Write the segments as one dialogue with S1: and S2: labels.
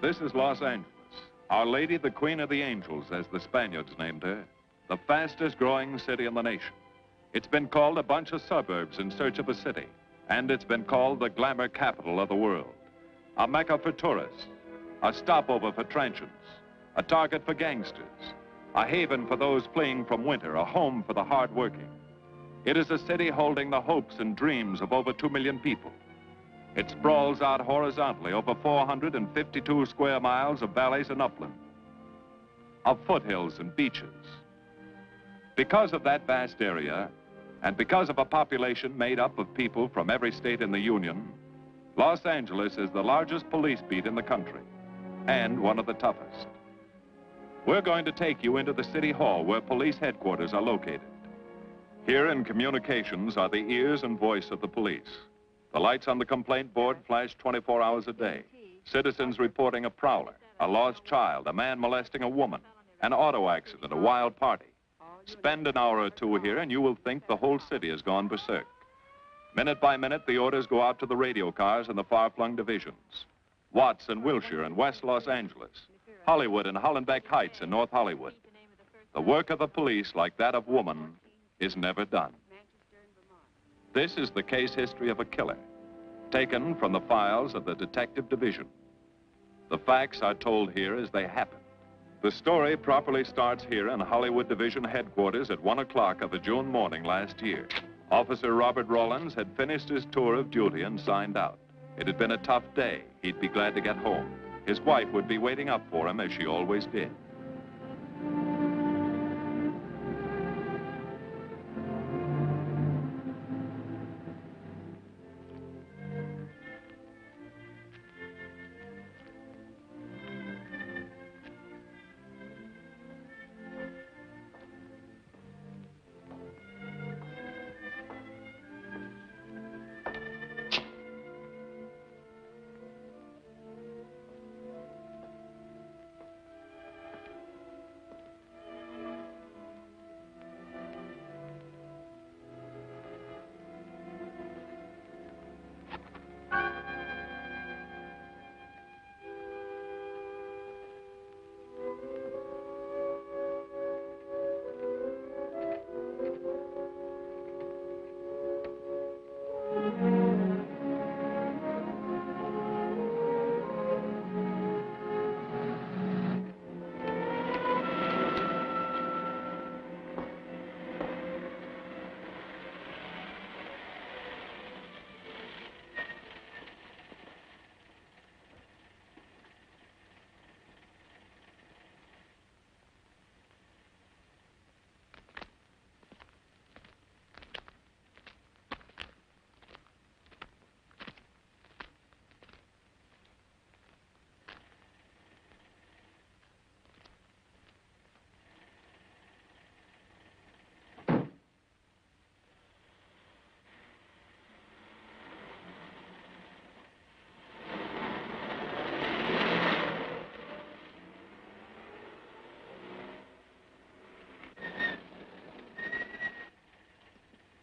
S1: This is Los Angeles. Our Lady, the Queen of the Angels, as the Spaniards named her. The fastest growing city in the nation. It's been called a bunch of suburbs in search of a city. And it's been called the glamour capital of the world. A mecca for tourists. A stopover for transients. A target for gangsters. A haven for those fleeing from winter. A home for the hard-working. It is a city holding the hopes and dreams of over 2 million people. It sprawls out horizontally over 452 square miles of valleys and upland, of foothills and beaches. Because of that vast area, and because of a population made up of people from every state in the Union, Los Angeles is the largest police beat in the country, and one of the toughest. We're going to take you into the city hall where police headquarters are located. Here in communications are the ears and voice of the police. The lights on the complaint board flash 24 hours a day. Citizens reporting a prowler, a lost child, a man molesting a woman, an auto accident, a wild party. Spend an hour or two here and you will think the whole city has gone berserk. Minute by minute, the orders go out to the radio cars in the far-flung divisions. Watts and Wilshire and West Los Angeles. Hollywood and Hollenbeck Heights in North Hollywood. The work of the police, like that of woman, is never done. This is the case history of a killer, taken from the files of the Detective Division. The facts are told here as they happen. The story properly starts here in Hollywood Division headquarters at 1 o'clock of a June morning last year. Officer Robert Rawlins had finished his tour of duty and signed out. It had been a tough day. He'd be glad to get home. His wife would be waiting up for him as she always did.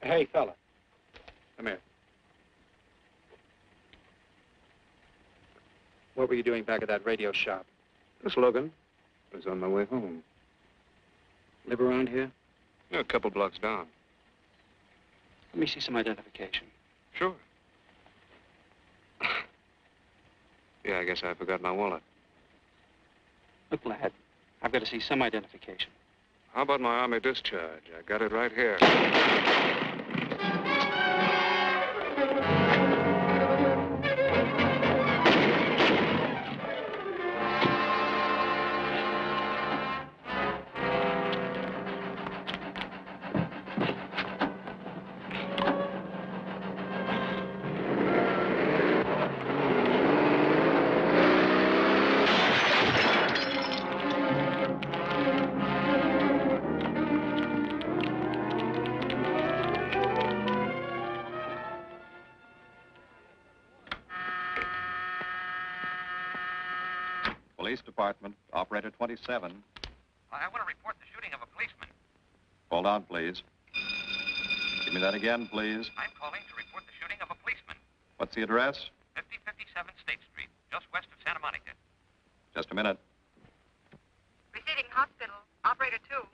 S2: Hey, fella. Come here. What were you doing back at that radio shop?
S3: Just looking. I was on my way home.
S2: Live around here?
S3: Yeah, a couple blocks down.
S2: Let me see some identification.
S3: Sure. Yeah, I guess I forgot my wallet.
S2: Look, lad, I've got to see some identification.
S3: How about my Army discharge? I got it right here.
S4: Police Department, Operator 27.
S5: I want to report the shooting of a policeman.
S4: Hold on, please. Give me that again, please.
S5: I'm calling to report the shooting of a policeman.
S4: What's the address?
S5: 5057 State Street, just west of Santa Monica.
S4: Just a minute.
S5: Receiving hospital. Operator 2.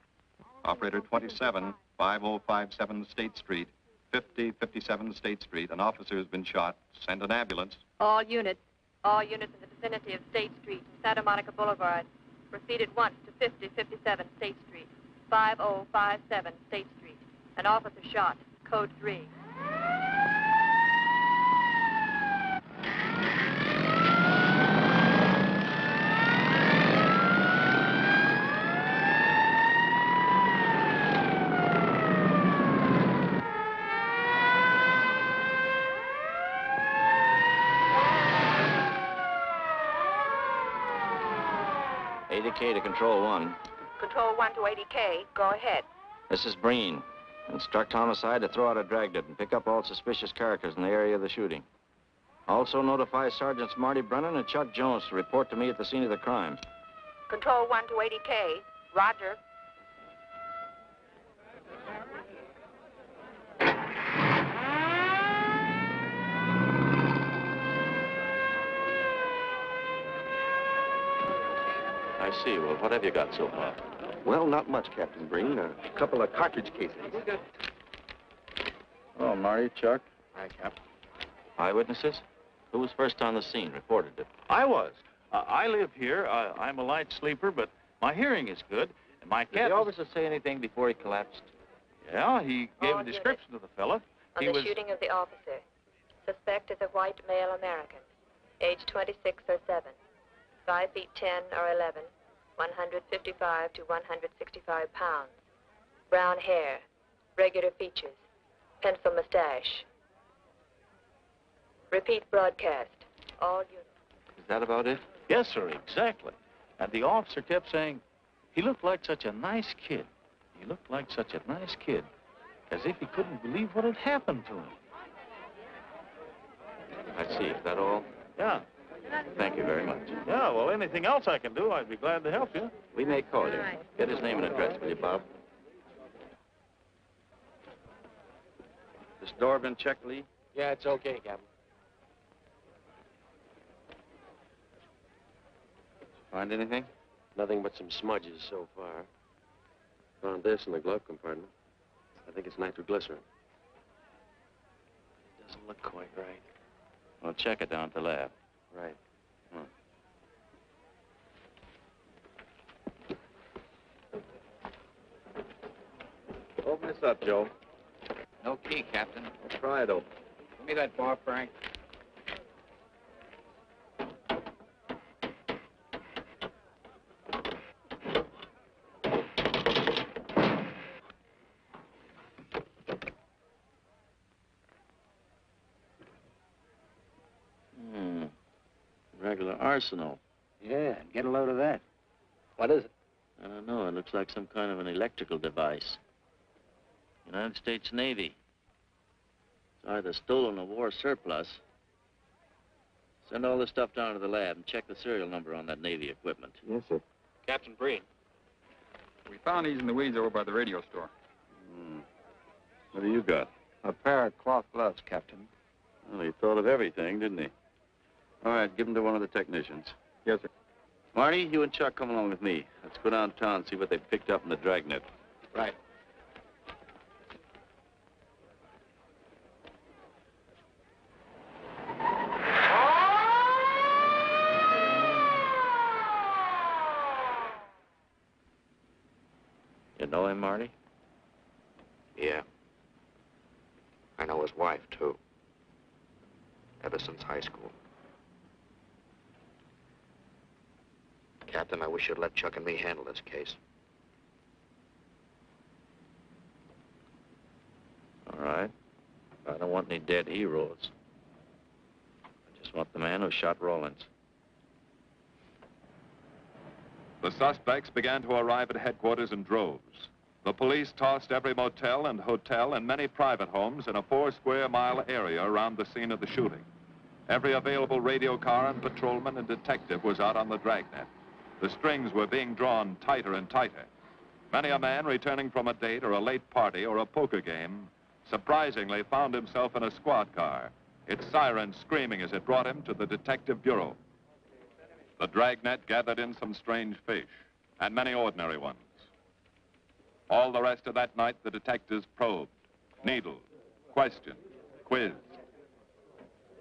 S4: Operator 27, 5057 State Street, 5057 State Street. An officer has been shot. Send an ambulance.
S6: All units in the vicinity of State Street and Santa Monica Boulevard. Proceed at once to 5057 State Street, 5057 State Street. An officer shot. Code 3.
S2: ADK to Control 1.
S6: Control 1 to 80K. Go ahead.
S2: This is Breen. Instruct homicide to throw out a dragnet and pick up all suspicious characters in the area of the shooting. Also notify Sergeants Marty Brennan and Chuck Jones to report to me at the scene of the crime.
S6: Control 1 to 80K. Roger.
S2: I see. Well, what have you got so far?
S7: Well, not much, Captain Breen. A couple of cartridge casings.
S2: Oh, Marty, Chuck.
S7: Hi, Cap.
S2: Eyewitnesses? Who was first on the scene, reported it?
S8: I was. I live here. I'm a light sleeper, but my hearing is good. And my
S2: Did
S8: cat...
S2: the officer say anything before he collapsed?
S8: Yeah, he gave
S6: All
S8: a description of the fella.
S6: On the shooting of the officer. Suspect is a white male American. Age 26 or 7. 5 feet 10 or 11. 155 to 165 pounds. Brown hair. Regular features. Pencil mustache. Repeat broadcast. All units.
S2: Is that about it?
S8: Yes, sir, exactly. And the officer kept saying, he looked like such a nice kid. He looked like such a nice kid. As if he couldn't believe what had happened to him.
S2: I see. Is that all?
S8: Yeah.
S2: Thank you very much.
S8: Yeah, well, anything else I can do, I'd be glad to help you.
S2: We may call you. Get his name and address, will you, Bob? This door been checked, Lee?
S7: Yeah, it's okay, Captain.
S2: Find anything?
S7: Nothing but some smudges so far. Found this in the glove compartment. I think it's nitroglycerin.
S2: Doesn't look quite right. Well, check it down at the lab.
S7: Right.
S2: Open this up, Joe.
S5: No key, Captain.
S2: Try it open.
S5: Give me that bar, Frank.
S2: Regular arsenal.
S7: Yeah, get a load of that. What is it?
S2: I don't know. It looks like some kind of an electrical device. United States Navy. It's either stolen or war surplus. Send all this stuff down to the lab and check the serial number on that Navy equipment.
S7: Yes, sir.
S2: Captain Breen.
S9: We found these in the weeds over by the radio store.
S4: What do you got?
S7: A pair of cloth gloves, Captain.
S4: Well, he thought of everything, didn't he? All right, give him to one of the technicians.
S9: Yes, sir.
S4: Marty, you and Chuck come along with me. Let's go downtown and see what they picked up in the dragnet.
S7: Right.
S2: You know him, Marty?
S3: Yeah. I know his wife, too. Ever since high school. Captain, I wish you'd let Chuck and me handle this case.
S2: All right. I don't want any dead heroes. I just want the man who shot Rollins.
S1: The suspects began to arrive at headquarters in droves. The police tossed every motel and hotel and many private homes in a 4-square-mile area around the scene of the shooting. Every available radio car and patrolman and detective was out on the dragnet. The strings were being drawn tighter and tighter. Many a man returning from a date or a late party or a poker game surprisingly found himself in a squad car, its siren screaming as it brought him to the detective bureau. The dragnet gathered in some strange fish, and many ordinary ones. All the rest of that night, the detectives probed, needled, questioned, quizzed.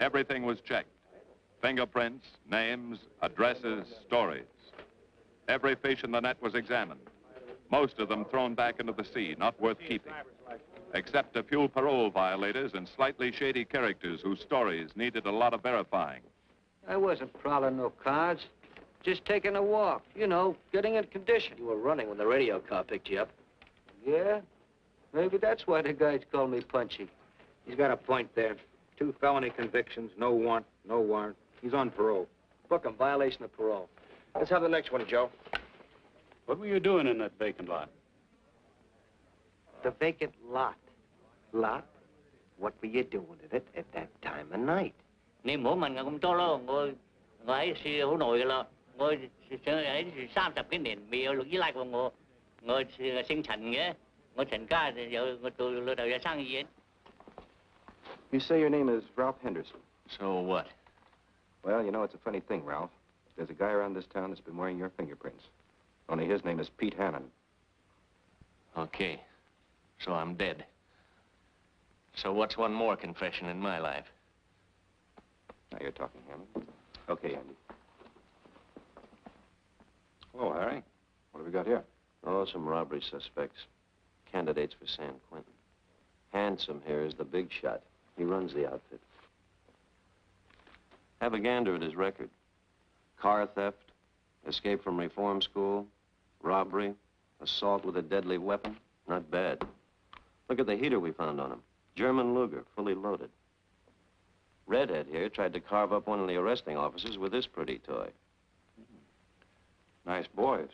S1: Everything was checked. Fingerprints, names, addresses, stories. Every fish in the net was examined. Most of them thrown back into the sea, not worth keeping. Except a few parole violators and slightly shady characters whose stories needed a lot of verifying.
S10: I wasn't prowling no cards. Just taking a walk, you know, getting in condition.
S7: You were running when the radio car picked you up.
S10: Yeah? Maybe that's why the guys call me Punchy.
S5: He's got a point there. 2 felony convictions, no warrant, no warrant. He's on parole.
S7: Book him, violation of parole.
S3: Let's have the next one, Joe.
S11: What were you doing in that vacant lot?
S10: The vacant lot. Lot? What were you doing in it at that time of night?
S12: Niệm của mình cũng to lo ngồi ngồi xì hữu nội lo ngồi ấy 30 cái nền mì lúc dưới lại của ngồi sinh thành nghe ngồi thành ca giờ ngồi từ đầu ra sang gì.
S4: You say your name is Ralph Henderson.
S7: So what?
S4: Well, you know, it's a funny thing, Ralph. There's a guy around this town that's been wearing your fingerprints. Only his name is Pete Hannon.
S7: Okay. So I'm dead. So what's one more confession in my life?
S4: Now you're talking, Hammond. Okay, Andy.
S7: Hello, Harry.
S4: What have we got here?
S7: Oh, some robbery suspects. Candidates for San Quentin. Handsome here is the big shot. He runs the outfit. Have a gander at his record. Car theft, escape from reform school, robbery, assault with a deadly weapon. Not bad. Look at the heater we found on him. German Luger, fully loaded. Redhead here tried to carve up one of the arresting officers with this pretty toy.
S4: Nice boys.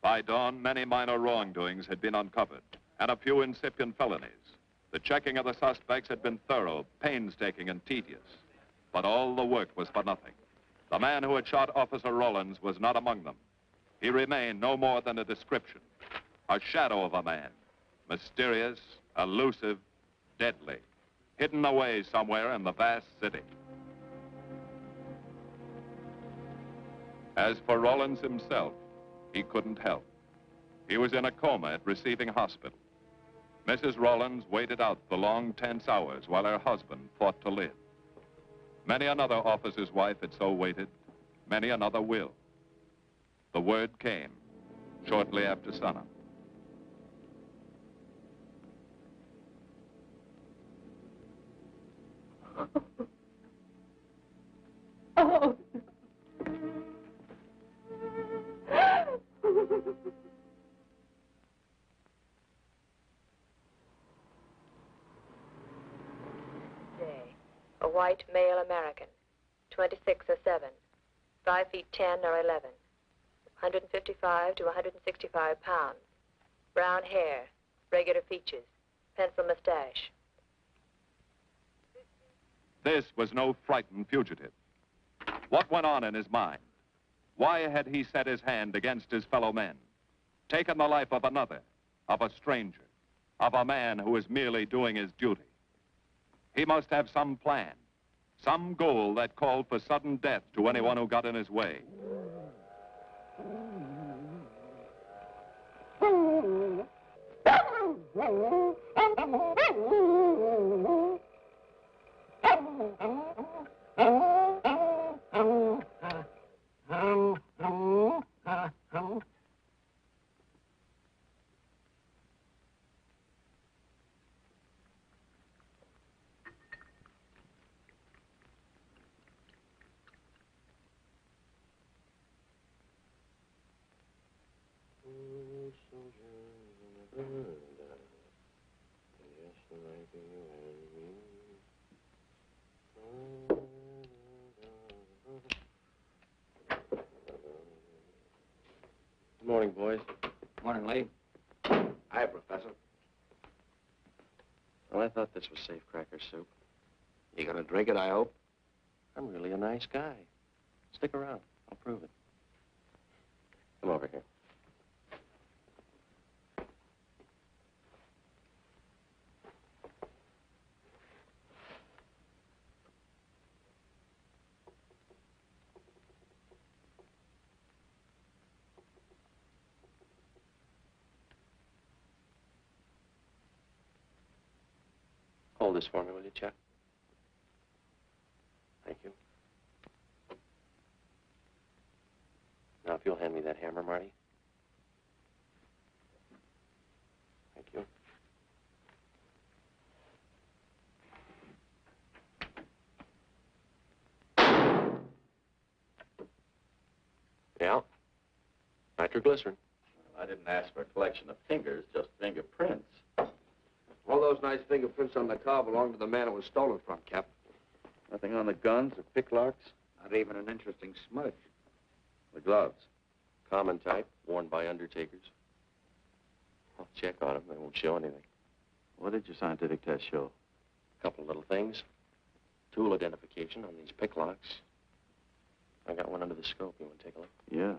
S1: By dawn, many minor wrongdoings had been uncovered, and a few incipient felonies. The checking of the suspects had been thorough, painstaking, and tedious. But all the work was for nothing. The man who had shot Officer Rollins was not among them. He remained no more than a description, a shadow of a man, mysterious, elusive, deadly, hidden away somewhere in the vast city. As for Rollins himself, he couldn't help. He was in a coma at receiving hospital. Mrs. Rollins waited out the long, tense hours while her husband fought to live. Many another officer's wife had so waited. Many another will. The word came shortly after sunup.
S6: Oh. A white male American, 26 or 7, 5 feet 10 or 11, 155 to 165 pounds, brown hair, regular features, pencil mustache.
S1: This was no frightened fugitive. What went on in his mind? Why had he set his hand against his fellow men, taken the life of another, of a stranger, of a man who was merely doing his duty? He must have some plan, some goal that called for sudden death to anyone who got in his way.
S7: Good morning, boys.
S5: Morning, Lee.
S3: Hi, Professor.
S7: Well, I thought this was safe-cracker soup.
S3: You gonna drink it, I hope?
S7: I'm really a nice guy. Stick around. I'll prove it. Come over here. Hold this for me, will you, Chuck? Thank you. Now, if you'll hand me that hammer, Marty. Thank you. Yeah. Nitroglycerin.
S8: I didn't ask for a collection of fingers, just fingerprints.
S3: All those nice fingerprints on the car belong to the man it was stolen from, Cap.
S8: Nothing on the guns or picklocks?
S5: Not even an interesting smudge.
S8: The gloves?
S7: Common type, worn by undertakers. I'll check on them. They won't show anything.
S8: What did your scientific test show?
S7: A couple of little things. Tool identification on these picklocks. I got one under the scope. You want to take a look?
S8: Yeah.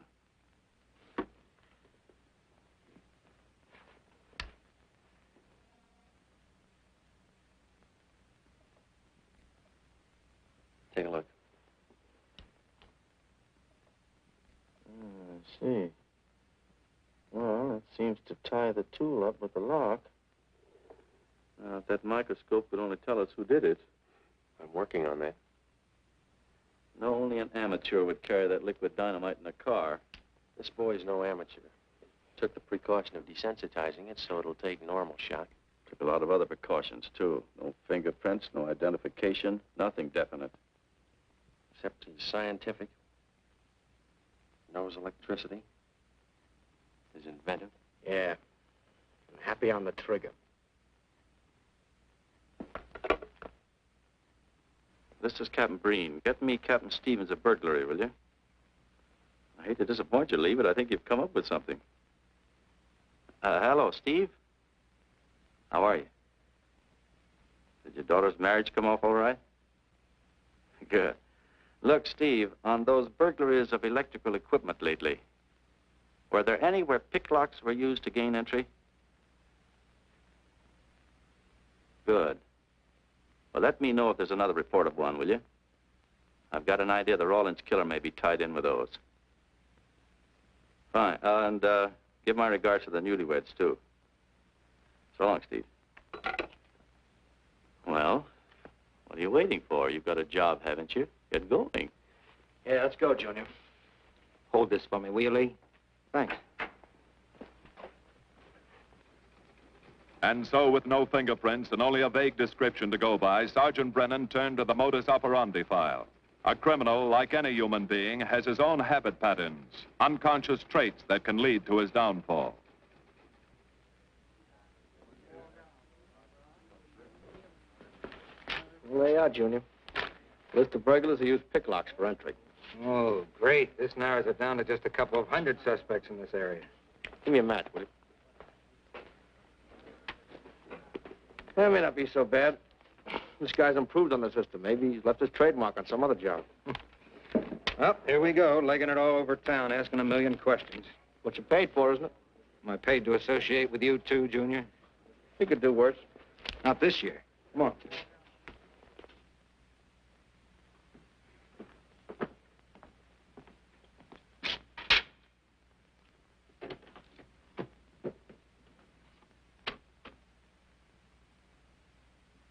S7: Take a look. I see. Well, it seems to tie the tool up with the lock.
S8: Now, if that microscope could only tell us who did it.
S7: I'm working on that.
S8: No, only an amateur would carry that liquid dynamite in a car.
S7: This boy's no amateur. Took the precaution of desensitizing it so it'll take normal shock.
S8: Took a lot of other precautions, too. No fingerprints, no identification, nothing definite.
S7: Except he's scientific. Knows electricity. Is inventive.
S3: Yeah. And happy on the trigger.
S8: This is Captain Breen. Get me Captain Stevens a burglary, will you? I hate to disappoint you, Lee, but I think you've come up with something. Hello, Steve. How are you? Did your daughter's marriage come off all right? Good. Look, Steve, on those burglaries of electrical equipment lately, were there any where picklocks were used to gain entry? Good. Well, let me know if there's another report of one, will you? I've got an idea the Rawlins killer may be tied in with those. Fine. And give my regards to the newlyweds, too. So long, Steve. Well, what are you waiting for? You've got a job, haven't you? Get going.
S3: Yeah, let's go, Junior. Hold this for me, will you, Lee?
S5: Thanks.
S1: And so, with no fingerprints and only a vague description to go by, Sergeant Brennan turned to the modus operandi file. A criminal, like any human being, has his own habit patterns, unconscious traits that can lead to his downfall.
S3: Well, there you are, Junior. List of burglars who use picklocks for entry.
S5: Oh, great. This narrows it down to just a couple of hundred suspects in this area.
S3: Give me a match, will you? That may not be so bad. This guy's improved on the system. Maybe he's left his trademark on some other job.
S5: Well, here we go, legging it all over town, asking a million questions.
S3: What you paid for, isn't it?
S5: Am I paid to associate with you, too, Junior?
S3: You could do worse.
S5: Not this year. Come on.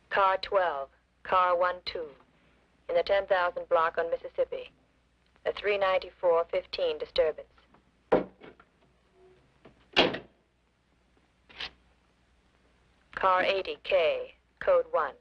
S6: Car 12, car 12, in the 10,000 block on Mississippi. A 394-15 disturbance. Car 80K, code 1.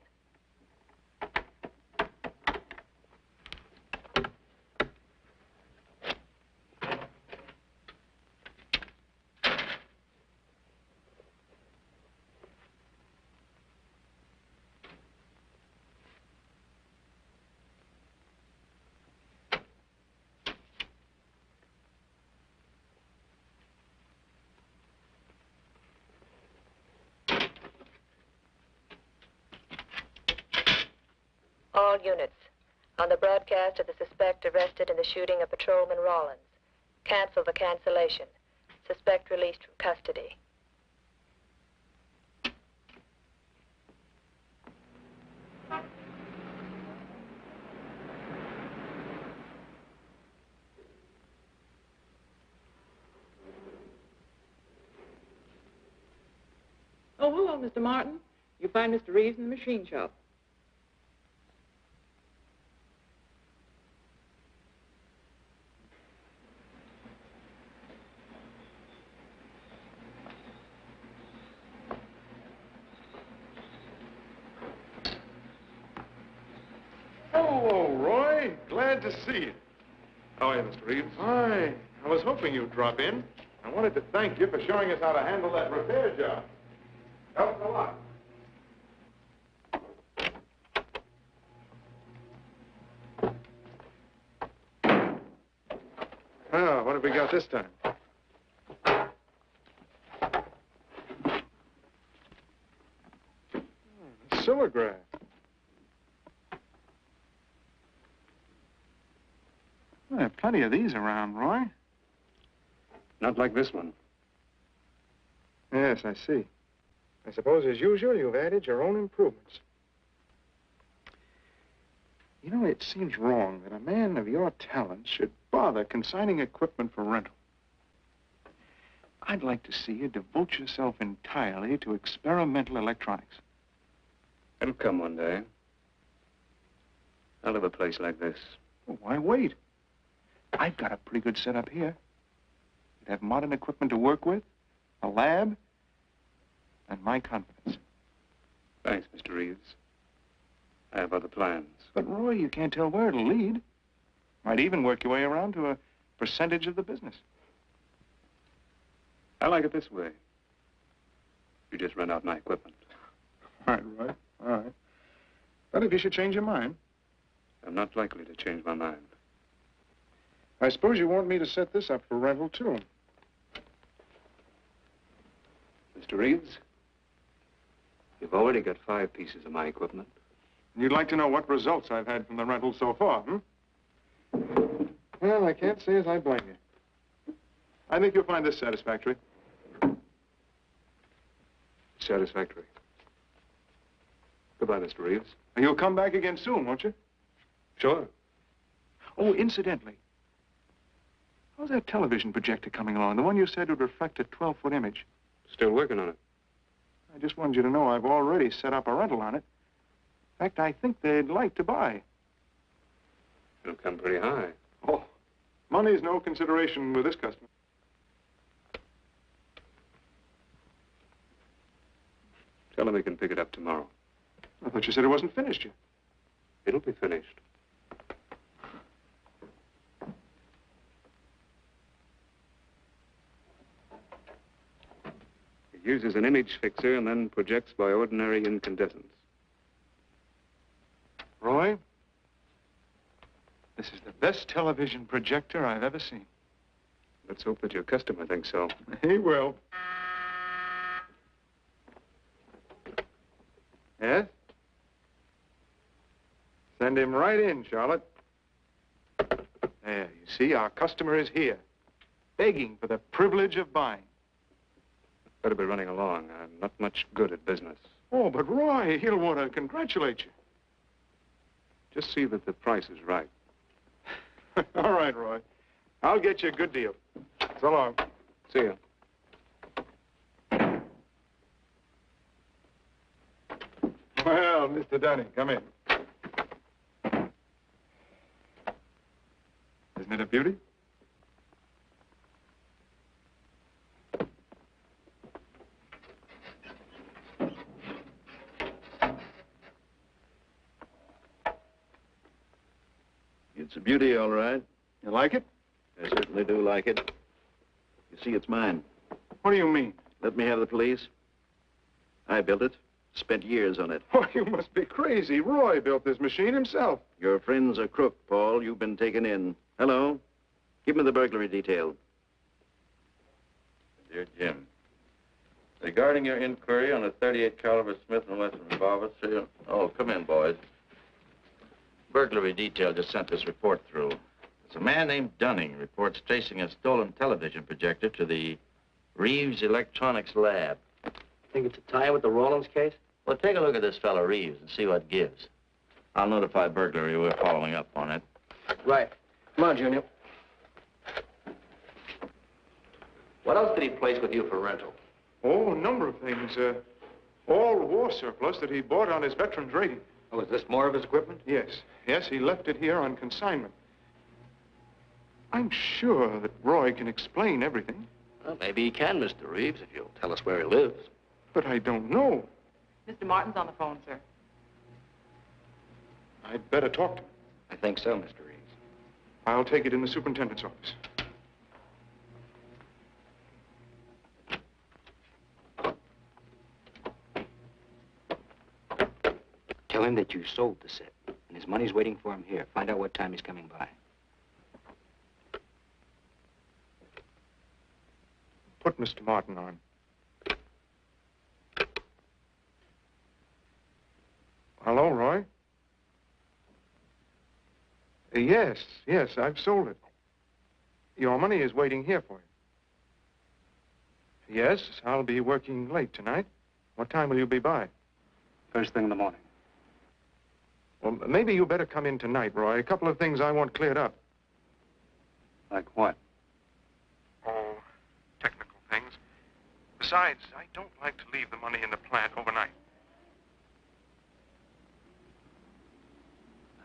S6: All units, on the broadcast of the suspect arrested in the shooting of Patrolman Rawlins. Cancel the cancellation. Suspect released from custody.
S13: Oh, hello, Mr. Martin. You find Mr. Reeves in the machine shop.
S14: Hello, Roy. Glad to see you.
S9: How are you, Mr. Reeves?
S14: Hi. I was hoping you'd drop in. I wanted to thank you for showing us how to handle that repair job. Helped a lot. Oh, what have we got this time? Silograph. Well, there are plenty of these around, Roy.
S9: Not like this one.
S14: Yes, I see. I suppose, as usual, you've added your own improvements. You know, it seems wrong that a man of your talent should bother consigning equipment for rental. I'd like to see you devote yourself entirely to experimental electronics.
S9: It'll come one day. I'll have a place like this.
S14: Well, why wait? I've got a pretty good setup here. You'd have modern equipment to work with, a lab, and my confidence.
S9: Thanks, Mr. Reeves. I have other plans.
S14: But, Roy, you can't tell where it'll lead. Might even work your way around to a percentage of the business.
S9: I like it this way. You just rent out my equipment.
S14: All right, Roy. All right. But if you should change your mind...
S9: I'm not likely to change my mind.
S14: I suppose you want me to set this up for rental, too.
S9: Mr. Reeves, you've already got 5 pieces of my equipment.
S14: You'd like to know what results I've had from the rental so far, Well, I can't say as I blame you. I think you'll find this satisfactory.
S9: Satisfactory. Goodbye, Mr. Reeves.
S14: And you'll come back again soon, won't you?
S9: Sure.
S14: Oh, incidentally, how's that television projector coming along? The one you said would reflect a 12-foot image.
S9: Still working on it.
S14: I just wanted you to know I've already set up a rental on it. In fact, I think they'd like to buy.
S9: It'll come pretty high.
S14: Oh, money's no consideration with this customer.
S9: Tell him he can pick it up tomorrow.
S14: I thought you said it wasn't finished yet.
S9: It'll be finished. It uses an image fixer and then projects by ordinary incandescence.
S14: Roy, this is the best television projector I've ever seen.
S9: Let's hope that your customer thinks so.
S14: He will. Yes? Send him right in, Charlotte. There, you see, our customer is here, begging for the privilege of buying.
S9: Better be running along. I'm not much good at business.
S14: Oh, but Roy, he'll want to congratulate you.
S9: Just see that the price is right.
S14: All right, Roy. I'll get you a good deal. So long.
S9: See you.
S14: Well, Mr. Dunning, come in. Isn't it a beauty?
S15: It's a beauty, all right.
S14: You like it?
S15: I certainly do like it. You see, it's mine.
S14: What do you mean?
S15: Let me have the police. I built it. Spent years on it.
S14: Oh, you must be crazy. Roy built this machine himself.
S15: Your friend's a crook, Paul. You've been taken in. Hello? Give me the burglary detail.
S2: Dear Jim, regarding your inquiry on a .38 caliber Smith & Wesson revolver, serial... Oh, come in, boys. Burglary detail just sent this report through. It's a man named Dunning reports tracing a stolen television projector to the Reeves Electronics Lab.
S3: Think it's a tie with the Rawlins case?
S2: Well, take a look at this fellow Reeves and see what gives. I'll notify burglary we're following up on it.
S3: Right. Come on, Junior. What else did he place with you for rental?
S14: Oh, a number of things. All war surplus that he bought on his veterans rating.
S5: Oh, is this more of his equipment?
S14: Yes. Yes, he left it here on consignment. I'm sure that Roy can explain everything.
S2: Well, maybe he can, Mr. Reeves, if you'll tell us where he lives.
S14: But I don't know.
S13: Mr. Martin's on the phone, sir.
S14: I'd better talk to him.
S5: I think so, Mr. Reeves.
S14: I'll take it in the superintendent's office.
S5: Tell him that you sold the set, and his money's waiting for him here. Find out what time he's coming by.
S14: Put Mr. Martin on. Hello, Roy? Yes, I've sold it. Your money is waiting here for you. Yes, I'll be working late tonight. What time will you be by?
S11: First thing in the morning.
S14: Well, maybe you better come in tonight, Roy. A couple of things I want cleared up.
S11: Like what?
S14: Oh, technical things. Besides, I don't like to leave the money in the plant overnight.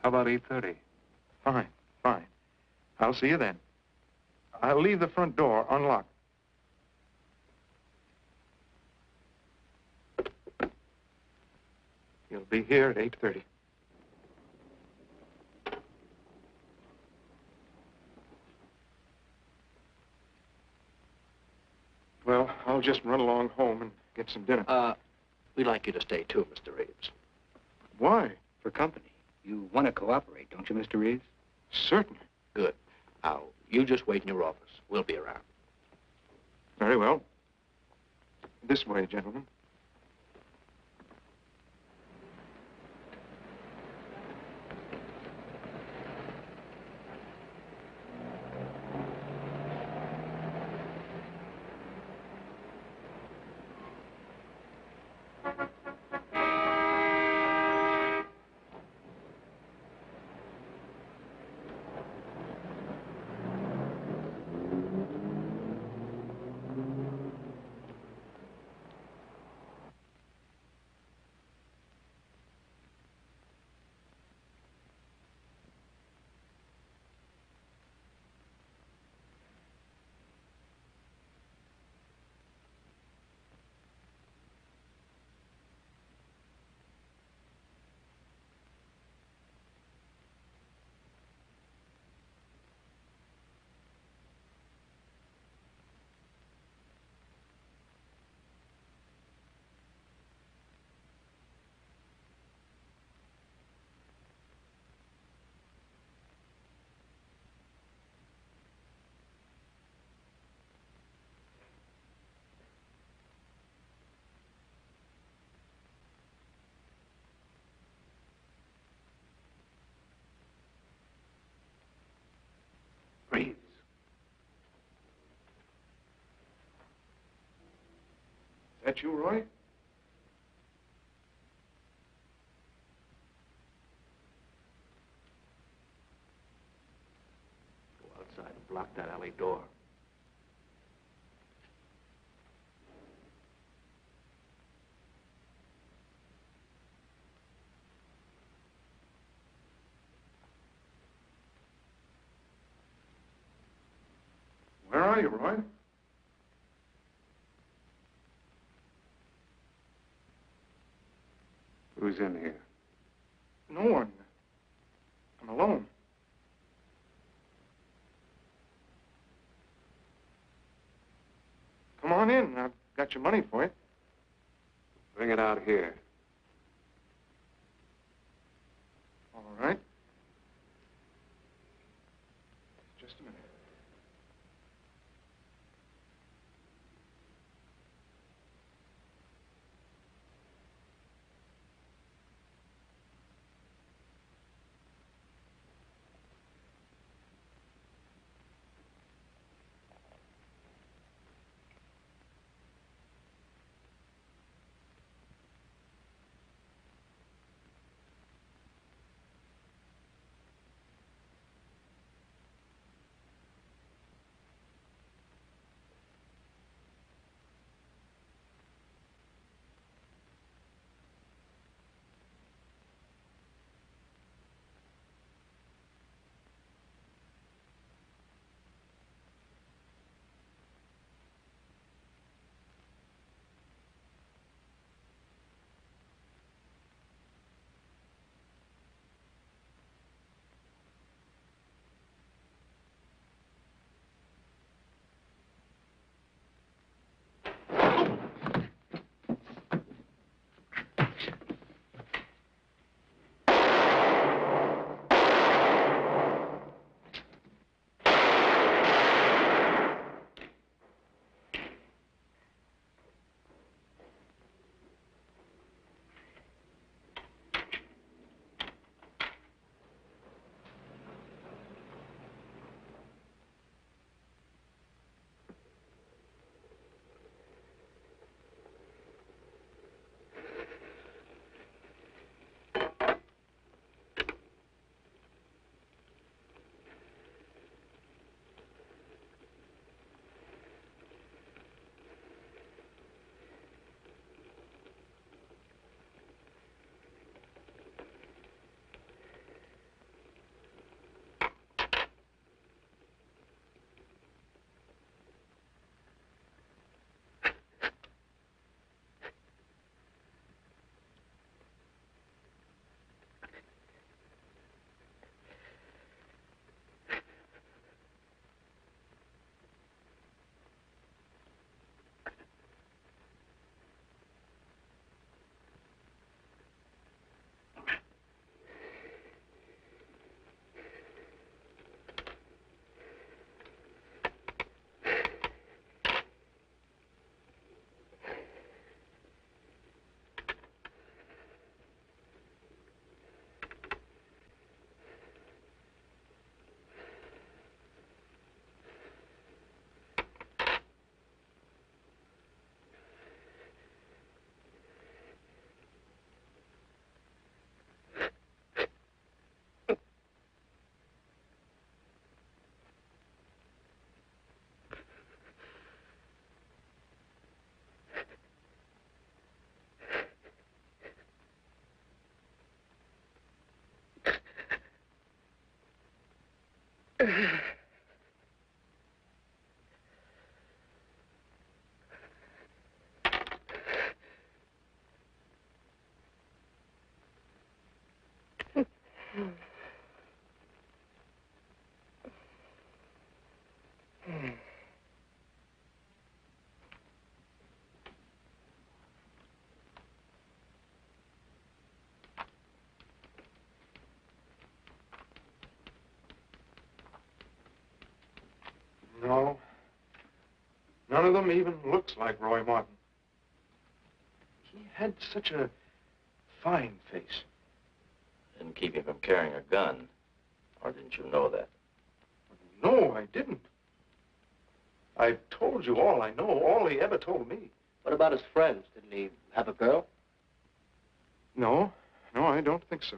S11: How about 8:30?
S14: Fine. I'll see you then. I'll leave the front door unlocked. You'll be here at 8:30. Well, I'll just run along home and get some dinner.
S5: We'd like you to stay too, Mr. Reeves.
S14: Why?
S5: For company. You want to cooperate, don't you, Mr. Reeves?
S14: Certainly.
S5: Good. Now, you just wait in your office. We'll be around.
S14: Very well. This way, gentlemen. Reeves. That you, Roy?
S5: Go outside and block that alley door.
S14: Where are you, Roy?
S11: Who's in here?
S14: No one. I'm alone. Come on in. I've got your money for you.
S11: Bring it out here.
S14: All right. Just a minute. No. None of them even looks like Roy Martin. He had such a fine face.
S8: Didn't keep him from carrying a gun. Or didn't you know that?
S14: No, I didn't. I've told you all I know, all he ever told me.
S10: What about his friends? Didn't he have a girl?
S14: No, I don't think so.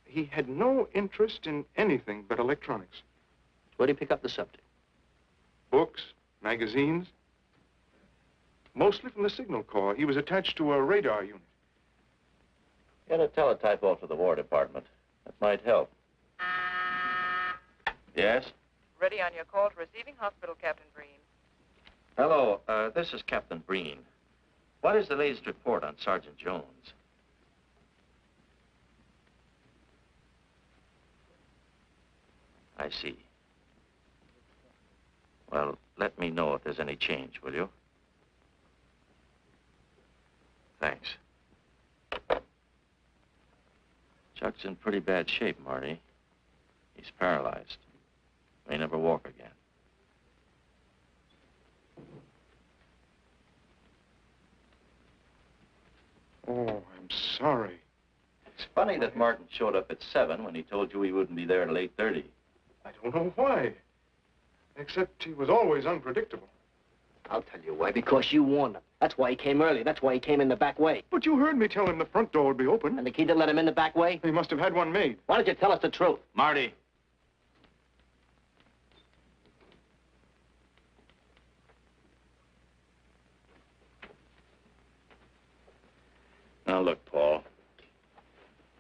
S14: He had no interest in anything but electronics.
S10: Where'd he pick up the subject?
S14: Books, magazines. Mostly from the Signal Corps. He was attached to a radar unit.
S8: Get a teletype off to the War Department. That might help. Yes?
S13: Ready on your call to receiving hospital, Captain Breen.
S8: Hello, this is Captain Breen. What is the latest report on Sergeant Jones? I see. Well, let me know if there's any change, will you? Thanks. Chuck's in pretty bad shape, Marty. He's paralyzed. May never walk again.
S14: Oh, I'm sorry.
S8: It's funny that Martin showed up at 7 when he told you he wouldn't be there until 8:30.
S14: I don't know why. Except he was always unpredictable.
S10: I'll tell you why. Because you warned him. That's why he came early. That's why he came in the back way.
S14: But you heard me tell him the front door would be open.
S10: And the key didn't let him in the back way?
S14: He must have had one made.
S10: Why don't you tell us the truth?
S8: Marty. Now, look, Paul.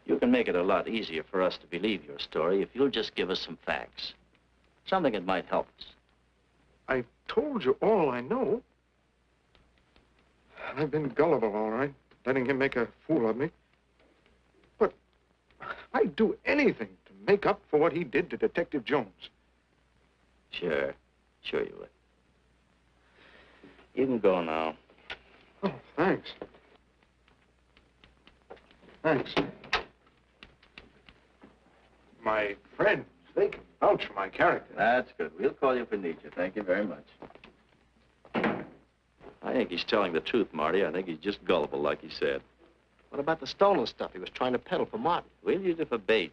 S8: You can make it a lot easier for us to believe your story if you'll just give us some facts. Something that might help us.
S14: I told you all I know. I've been gullible, all right, letting him make a fool of me. But I'd do anything to make up for what he did to Detective Jones.
S8: Sure you would. You can go now.
S14: Oh, thanks. Thanks. My friends, they can vouch for my character.
S8: That's good. We'll call you if we need you. Thank you very much. I think he's telling the truth, Marty. I think he's just gullible, like he said.
S10: What about the stolen stuff he was trying to peddle for Martin?
S8: We'll use it for bait.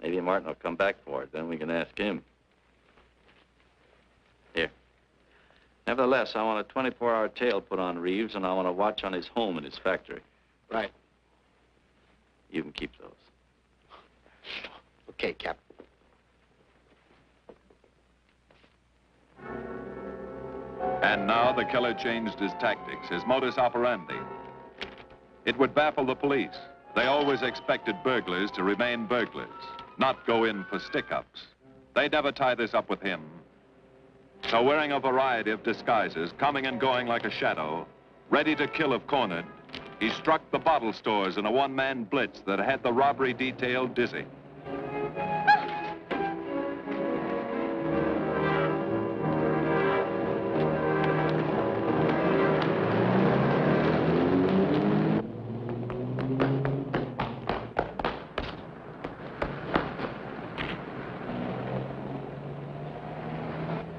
S8: Maybe Martin will come back for it. Then we can ask him. Here. Nevertheless, I want a 24-hour tail put on Reeves, and I want a watch on his home and his factory.
S10: Right.
S8: You can keep those.
S10: Okay, Captain.
S1: And now the killer changed his tactics, his modus operandi. It would baffle the police. They always expected burglars to remain burglars, not go in for stick-ups. They'd never tie this up with him. So wearing a variety of disguises, coming and going like a shadow, ready to kill if cornered, he struck the bottle stores in a one-man blitz that had the robbery detail dizzy.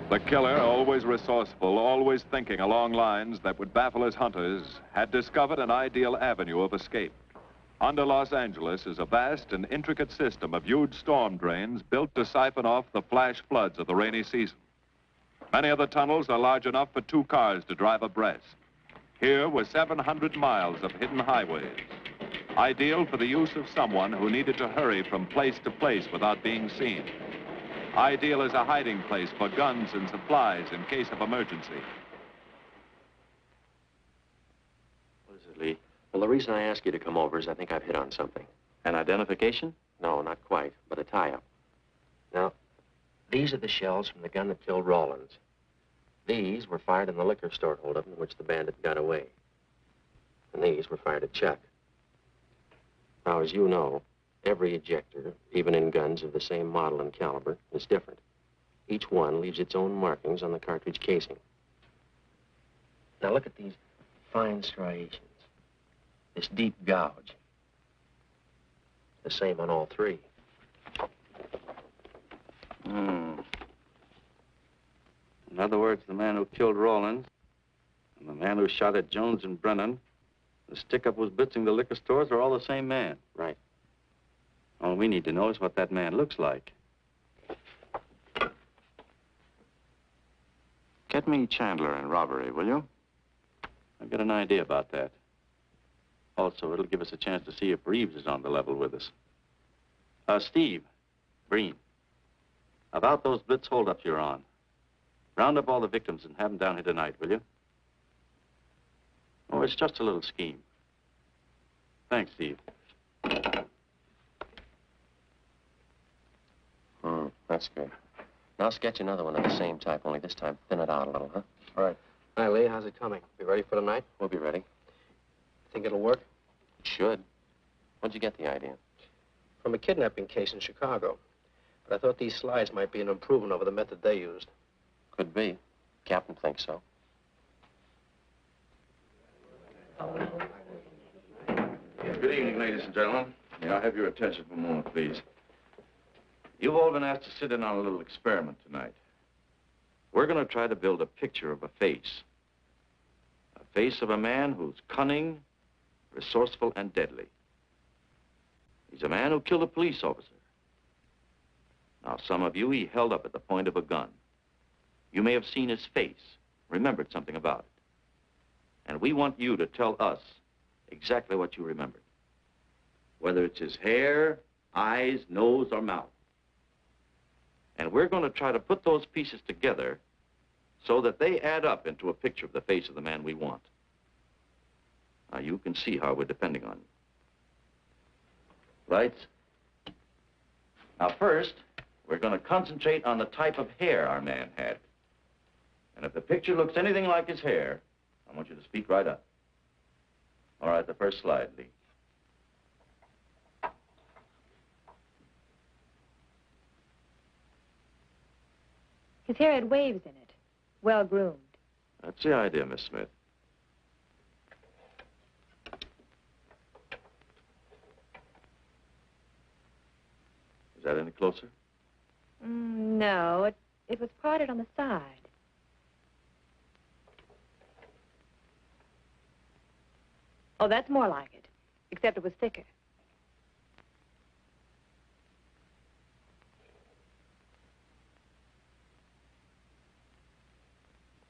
S1: The killer, always resourceful, always thinking along lines that would baffle his hunters, had discovered an ideal avenue of escape. Under Los Angeles is a vast and intricate system of huge storm drains built to siphon off the flash floods of the rainy season. Many of the tunnels are large enough for 2 cars to drive abreast. Here were 700 miles of hidden highways, ideal for the use of someone who needed to hurry from place to place without being seen. Ideal as a hiding place for guns and supplies in case of emergency.
S8: What is it, Lee?
S7: Well, the reason I ask you to come over is I think I've hit on something.
S8: An identification?
S7: No, not quite, but a tie-up. Now, these are the shells from the gun that killed Rawlins. These were fired in the liquor store holdup in which the bandit got away. And these were fired at Chuck. Now, as you know, every ejector, even in guns of the same model and caliber, is different. Each one leaves its own markings on the cartridge casing. Now look at these fine striations. This deep gouge. The same on all 3.
S8: In other words, the man who killed Rawlins and the man who shot at Jones and Brennan, the stick-up who's blitzing the liquor stores are all the same man.
S7: Right.
S8: All we need to know is what that man looks like. Get me Chandler in robbery, will you? I've got an idea about that. Also, it'll give us a chance to see if Reeves is on the level with us. Steve, Breen, about those blitz holdups you're on. Round up all the victims and have them down here tonight, will you? Oh, it's just a little scheme. Thanks, Steve.
S7: That's good. Now sketch another one of the same type, only this time thin it out a little, huh?
S3: All right. Hi, Lee. How's it coming? Be ready for tonight?
S7: We'll be ready.
S3: Think it'll work?
S7: It should. Where'd you get the idea?
S3: From a kidnapping case in Chicago. But I thought these slides might be an improvement over the method they used.
S7: Could be. Captain thinks so.
S8: Good evening, ladies and gentlemen. May I have your attention for a moment, please? You've all been asked to sit in on a little experiment tonight. We're going to try to build a picture of a face. A face of a man who's cunning, resourceful, and deadly. He's a man who killed a police officer. Now, some of you he held up at the point of a gun. You may have seen his face, remembered something about it. And we want you to tell us exactly what you remembered. Whether it's his hair, eyes, nose, or mouth. And we're going to try to put those pieces together so that they add up into a picture of the face of the man we want. Now, you can see how we're depending on you. Lights? Now, first, we're going to concentrate on the type of hair our man had. And if the picture looks anything like his hair, I want you to speak right up. All right, the first slide, Lee.
S6: His hair had waves in it, well-groomed.
S8: That's the idea, Miss Smith. Is that any closer?
S6: No, it was parted on the side. Oh, that's more like it, except it was thicker.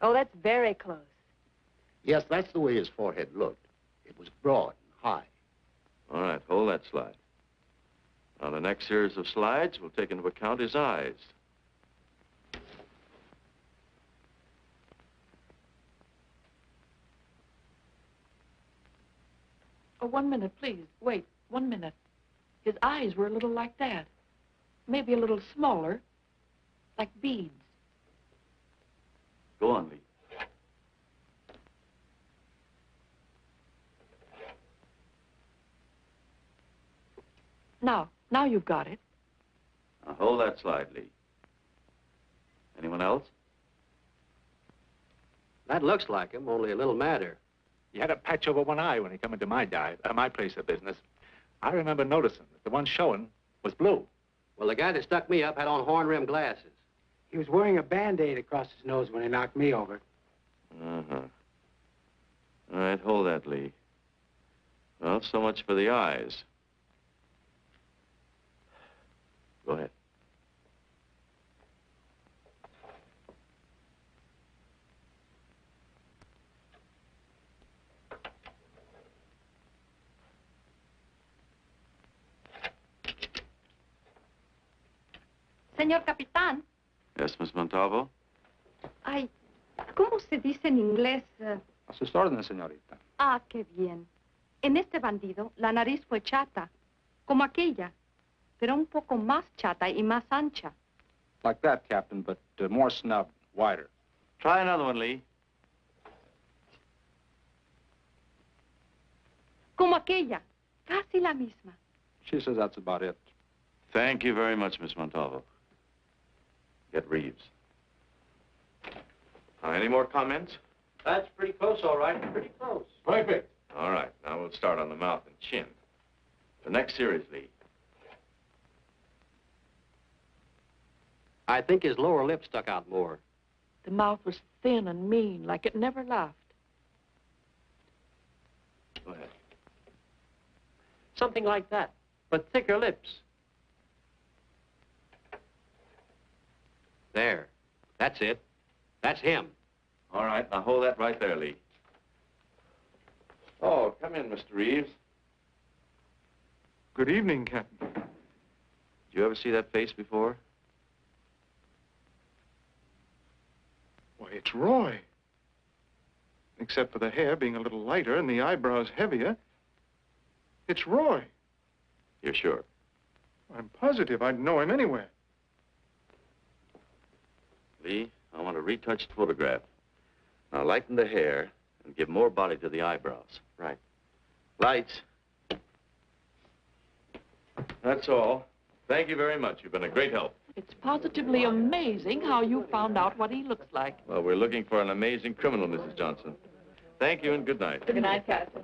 S6: Oh, that's very close.
S16: Yes, that's the way his forehead looked. It was broad and high.
S8: All right, hold that slide. Now, the next series of slides will take into account his eyes.
S17: Oh, 1 minute, please. Wait, 1 minute. His eyes were a little like that. Maybe a little smaller, like beads.
S8: Go on, Lee.
S17: Now you've got it.
S8: Now, hold that slide, Lee. Anyone else?
S3: That looks like him, only a little madder.
S5: He had a patch over one eye when he come into my my place of business. I remember noticing that the one showing was blue.
S3: Well, the guy that stuck me up had on horn-rimmed glasses.
S10: He was wearing a Band-Aid across his nose when he knocked me over.
S8: Uh-huh. All right, hold that, Lee. Well, so much for the eyes. Go ahead.
S18: Señor Capitán.
S8: Yes, Miss Montalvo?
S18: Ay, ¿cómo se dice en inglés?
S5: A sus órdenes, señorita.
S18: Ah, qué bien. En este bandido, la nariz fue chata, como aquella, pero un poco más chata y más ancha.
S5: Like that, Captain, but more snub, wider.
S8: Try another one, Lee.
S18: Como aquella, casi la misma.
S5: She says that's about it.
S8: Thank you very much, Miss Montalvo. Get Reeves. Any more comments?
S3: That's pretty close, all right. Pretty close.
S8: Perfect. All right, now we'll start on the mouth and chin. The next series, Lee.
S3: I think his lower lip stuck out more.
S17: The mouth was thin and mean, like it never laughed.
S7: Go ahead.
S10: Something like that, but thicker lips.
S7: There. That's it. That's him.
S8: All right, now hold that right there, Lee. Oh, come in, Mr. Reeves.
S14: Good evening, Captain.
S8: Did you ever see that face before?
S14: Why, it's Roy. Except for the hair being a little lighter and the eyebrows heavier. It's Roy.
S8: You're sure?
S14: I'm positive I'd know him anywhere.
S8: Lee, I want a retouched photograph. Now lighten the hair and give more body to the eyebrows. Right. Lights. That's all. Thank you very much. You've been a great help.
S17: It's positively amazing how you found out what he looks like.
S8: Well, we're looking for an amazing criminal, Mrs. Johnson. Thank you and good night.
S17: Good night, Captain.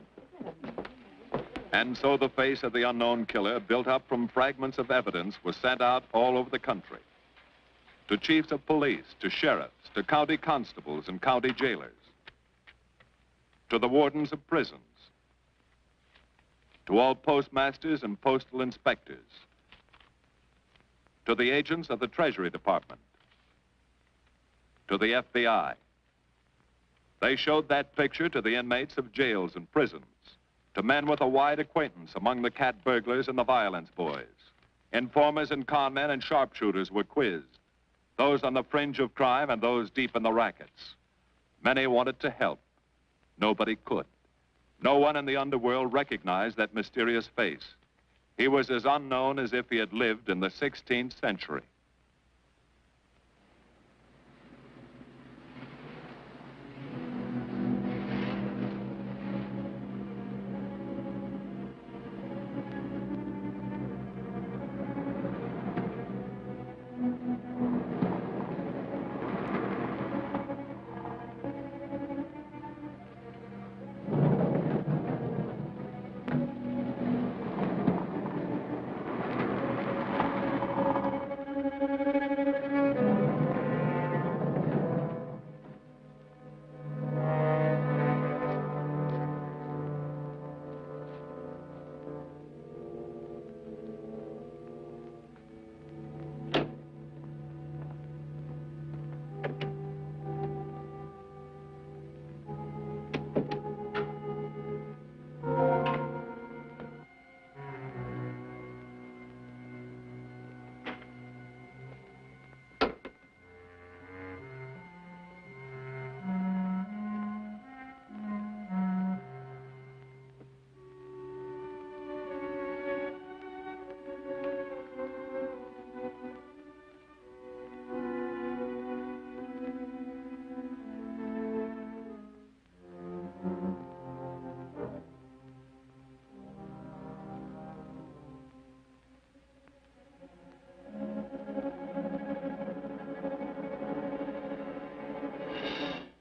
S1: And so the face of the unknown killer, built up from fragments of evidence, was sent out all over the country. To chiefs of police, to sheriffs, to county constables and county jailers, to the wardens of prisons, to all postmasters and postal inspectors, to the agents of the Treasury Department, to the FBI. They showed that picture to the inmates of jails and prisons, to men with a wide acquaintance among the cat burglars and the violence boys. Informers and con men and sharpshooters were quizzed, those on the fringe of crime and those deep in the rackets. Many wanted to help. Nobody could. No one in the underworld recognized that mysterious face. He was as unknown as if he had lived in the 16th century.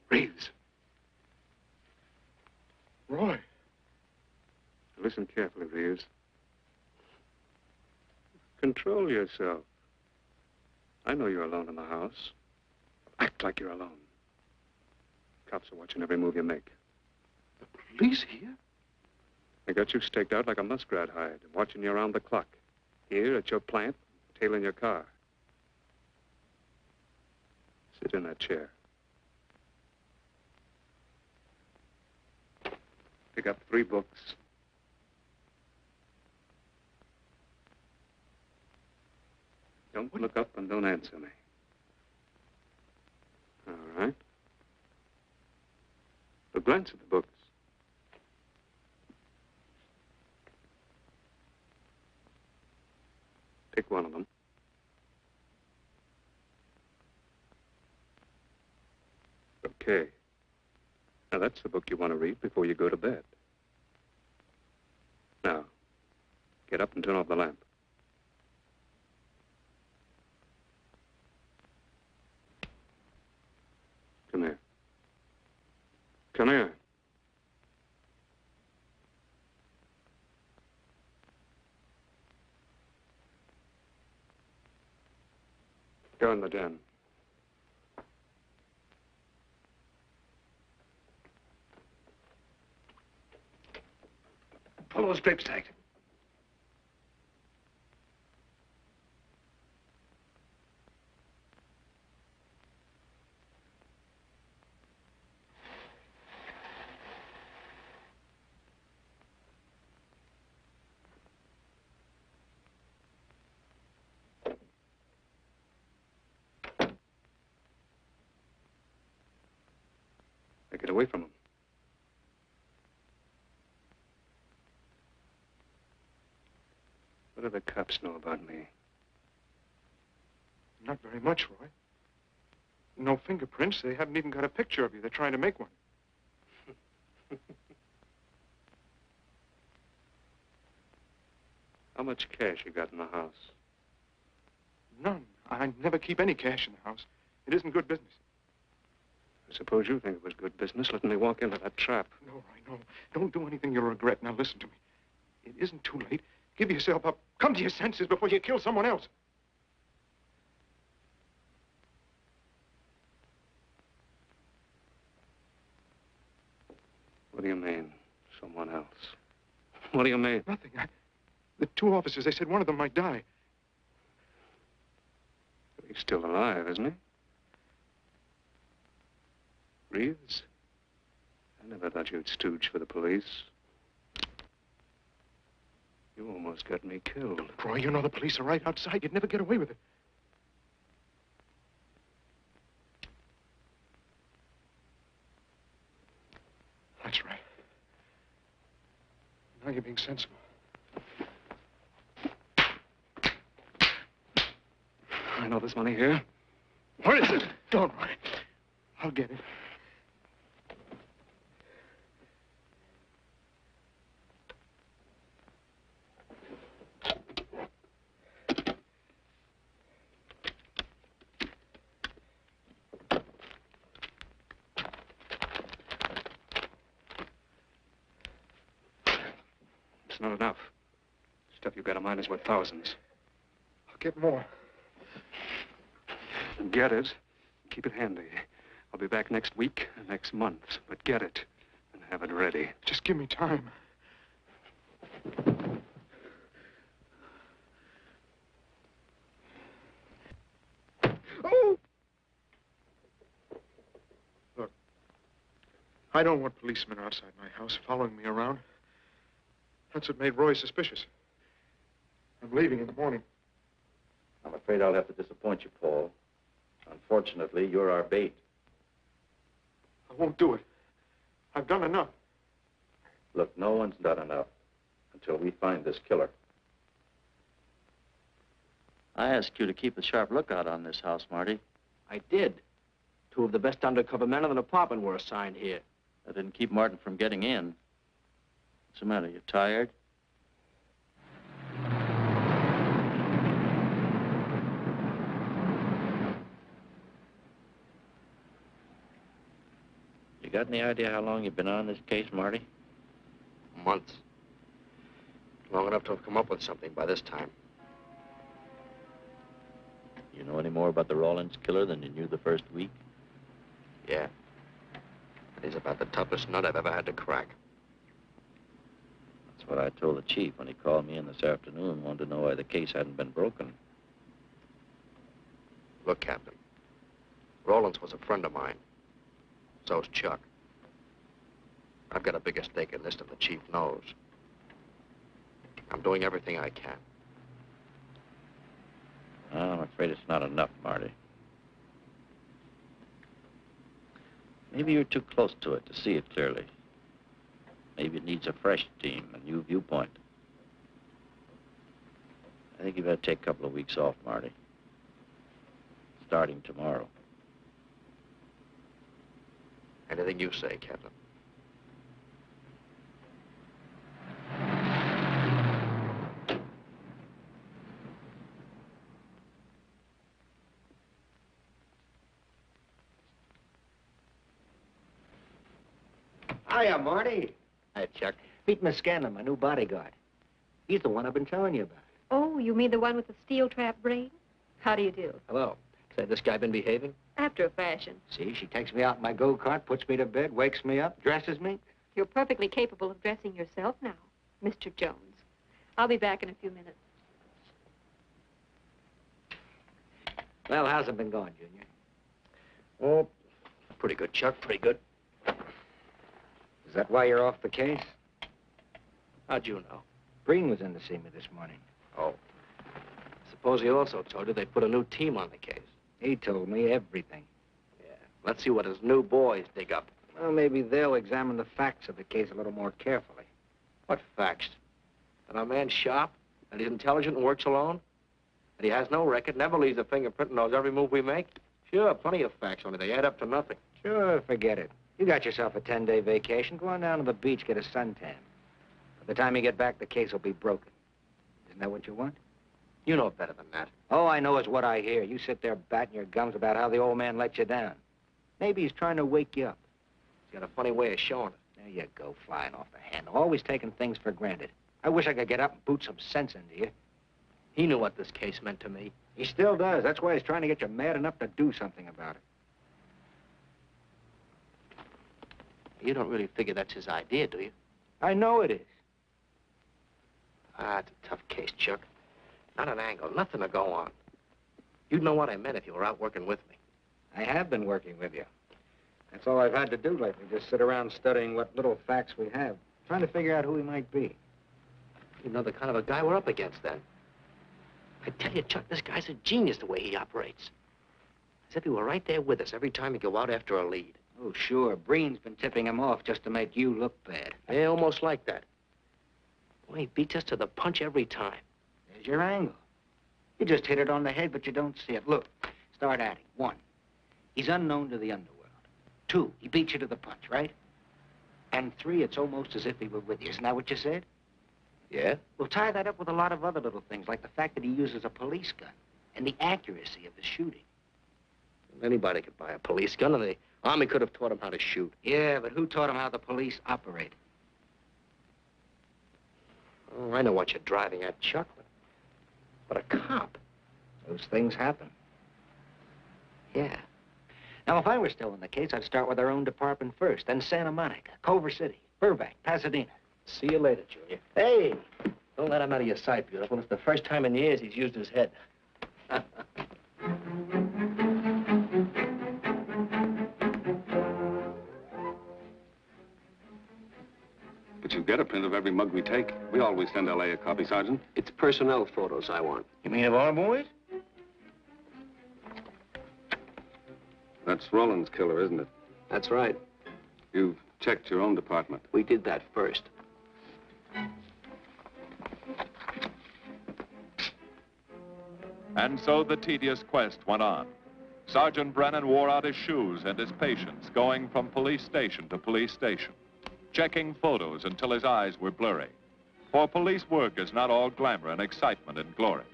S14: Reeves. Roy.
S11: Listen carefully, Reeves. Control yourself. I know you're alone in the house. Act like you're alone. Cops are watching every move you make.
S14: The police here?
S11: They got you staked out like a muskrat hide, watching you around the clock. Here at your plant, tailing your car. Sit in that chair. Pick up 3 books. Don't look up and don't answer me. All right. But glance at the books. Pick one of them. Okay. Now, that's the book you want to read before you go to bed. Now, get up and turn off the lamp. Come here. Come here. Go in the den.
S14: those drapes tight.
S11: Get away from him. What do the cops know about me?
S14: Not very much, Roy. No fingerprints. They haven't even got a picture of you. They're trying to make one.
S11: How much cash you got in the house?
S14: None. I never keep any cash in the house. It isn't good business.
S11: I suppose you think it was good business letting me walk into that trap.
S14: No, Roy, no. Don't do anything you'll regret. Now listen to me. It isn't too late. Give yourself up. Come to your senses before you kill someone else.
S11: What do you mean, someone else? What do you mean?
S14: Nothing. The two officers, they said one of them might die.
S11: He's still alive, isn't he? Reeves? I never thought you'd stooge for the police. You almost got me killed.
S14: Roy, you know the police are right outside. You'd never get away with it. That's right. Now you're being sensible.
S11: I know there's money here.
S14: Where is it? Don't worry. I'll get it.
S11: It's not enough. Stuff you've got in mind is worth thousands.
S14: I'll get more.
S11: Get it. Keep it handy. I'll be back next week, next month. But get it and have it ready.
S14: Just give me time. Oh! Look, I don't want policemen outside my house following me around. That's what made Roy suspicious. I'm leaving in the morning.
S8: I'm afraid I'll have to disappoint you, Paul. Unfortunately, you're our bait.
S14: I won't do it. I've done enough.
S8: Look, no one's done enough until we find this killer. I asked you to keep a sharp lookout on this house, Marty.
S3: I did. Two of the best undercover men in the department were assigned here.
S8: That didn't keep Martin from getting in. What's the matter? You tired? You got any idea how long you've been on this case, Marty?
S3: Months. Long enough to have come up with something by this time.
S8: You know any more about the Rawlins killer than you knew the first week?
S3: Yeah. It is about the toughest nut I've ever had to crack.
S8: That's what I told the chief when he called me in this afternoon and wanted to know why the case hadn't been broken.
S3: Look, Captain. Rawlins was a friend of mine. So's Chuck. I've got a bigger stake in this than the chief knows. I'm doing everything I can.
S8: I'm afraid it's not enough, Marty. Maybe you're too close to it to see it clearly. Maybe it needs a fresh team, a new viewpoint. I think you better take a couple of weeks off, Marty. Starting tomorrow.
S3: Anything you say, Captain.
S10: Hiya, Marty. Hi, Chuck. Meet Miss Scanlon, my new bodyguard. He's the one I've been telling you about.
S18: Oh, you mean the one with the steel trap brain? How do you do?
S3: Hello. Say, this guy been behaving?
S18: After a fashion.
S10: See, she takes me out in my go-kart, puts me to bed, wakes me up, dresses me.
S18: You're perfectly capable of dressing yourself now.
S6: Mr. Jones. I'll be back in a few minutes.
S10: Well, how's it been going, Junior?
S3: Oh, pretty good, Chuck, pretty good.
S10: Is that why you're off the case?
S3: How'd you know?
S10: Breen was in to see me this morning.
S3: Oh. Suppose he also told you they put a new team on the case.
S10: He told me everything.
S3: Yeah. Let's see what his new boys dig up.
S10: Well, maybe they'll examine the facts of the case a little more carefully.
S3: What facts? That our man's sharp, that he's intelligent and works alone, that he has no record, never leaves a fingerprint and knows every move we make? Sure, plenty of facts, only they add up to nothing.
S10: Sure, forget it. You got yourself a 10-day vacation. Go on down to the beach, get a suntan. By the time you get back, the case will be broken. Isn't that what you want?
S3: You know better than that.
S10: All I know is what I hear. You sit there batting your gums about how the old man let you down. Maybe he's trying to wake you up.
S3: He's got a funny way of showing it.
S10: There you go, flying off the handle. Always taking things for granted. I wish I could get up and boot some sense into you.
S3: He knew what this case meant to me.
S10: He still does. That's why he's trying to get you mad enough to do something about it.
S3: You don't really figure that's his idea, do you?
S10: I know it is.
S3: Ah, it's a tough case, Chuck. Not an angle, nothing to go on. You'd know what I meant if you were out working with me.
S10: I have been working with you. That's all I've had to do lately, just sit around studying what little facts we have, trying to figure out who he might be.
S3: You know the kind of a guy we're up against, then. I tell you, Chuck, this guy's a genius the way he operates. As if he were right there with us every time we go out after a lead.
S10: Oh, sure. Breen's been tipping him off just to make you look bad.
S3: Yeah, almost like that. Well, he beats us to the punch every time.
S10: There's your angle. You just hit it on the head, but you don't see it. Look, start adding. 1, he's unknown to the underworld. 2, he beats you to the punch, right? And 3, it's almost as if he were with you. Isn't that what you said?
S3: Yeah?
S10: Well, tie that up with a lot of other little things, like the fact that he uses a police gun and the accuracy of the shooting.
S3: Anybody could buy a police gun, and the Army could have taught him how to shoot.
S10: Yeah, but who taught him how the police operate?
S3: Oh, I know what you're driving at, Chuck. But a cop.
S10: Those things happen.
S3: Yeah.
S10: Now, if I were still in the case, I'd start with our own department first, then Santa Monica, Culver City, Burbank, Pasadena.
S3: See you later, Junior.
S10: Hey!
S3: Don't let him out of your sight, beautiful. It's the first time in years he's used his head.
S11: But you get a print of every mug we take. We always send L.A. a copy, Sergeant.
S16: It's personnel photos I want.
S3: You mean of our boys?
S11: That's Roland's killer, isn't it?
S16: That's right.
S11: You've checked your own department.
S16: We did that first.
S1: And so the tedious quest went on. Sergeant Brennan wore out his shoes and his patience, going from police station to police station, checking photos until his eyes were blurry. For police work is not all glamour and excitement and glory.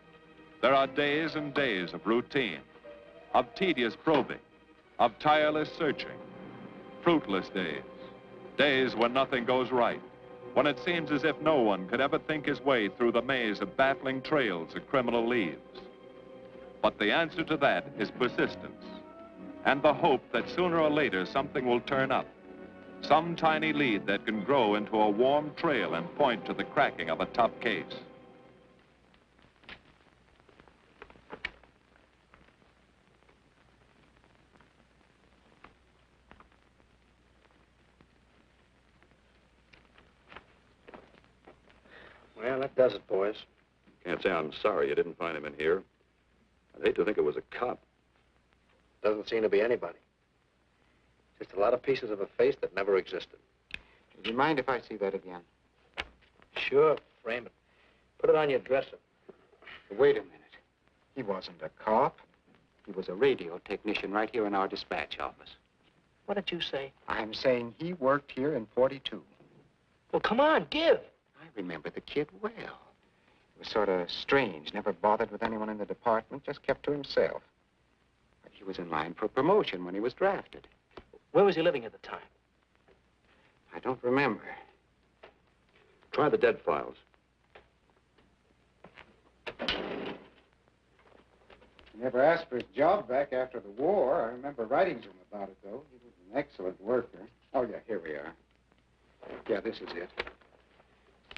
S1: There are days and days of routine, of tedious probing, of tireless searching, fruitless days, days when nothing goes right, when it seems as if no one could ever think his way through the maze of baffling trails a criminal leaves. But the answer to that is persistence, and the hope that sooner or later something will turn up, some tiny lead that can grow into a warm trail and point to the cracking of a tough case.
S3: Well, that does it, boys.
S4: Can't say I'm sorry you didn't find him in here. I'd hate to think it was a cop.
S3: Doesn't seem to be anybody. Just a lot of pieces of a face that never existed.
S14: Do you mind if I see that again?
S3: Sure, frame it. Put it on your dresser.
S14: Wait a minute. He wasn't a cop. He was a radio technician right here in our dispatch office.
S3: What did you say?
S14: I'm saying he worked here in 42.
S3: Well, come on, give.
S14: I remember the kid well. He was sort of strange, never bothered with anyone in the department, just kept to himself. But he was in line for promotion when he was drafted.
S3: Where was he living at the time?
S14: I don't remember.
S4: Try the dead files.
S14: He never asked for his job back after the war. I remember writing to him about it, though. He was an excellent worker. Oh, yeah, here we are. Yeah, this is it.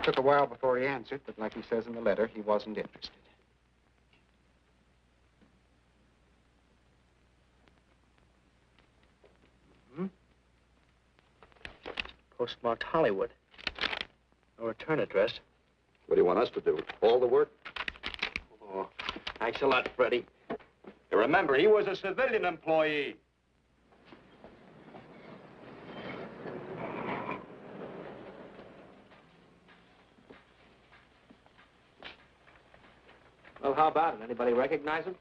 S10: Took a while before he answered, but like he says in the letter, he wasn't interested.
S3: Postmarked Hollywood. No return address. What do you want us to do? All the work? Oh, thanks a lot, Freddie.
S7: You remember, he was a civilian employee.
S3: Well, how about it? Anybody recognize him?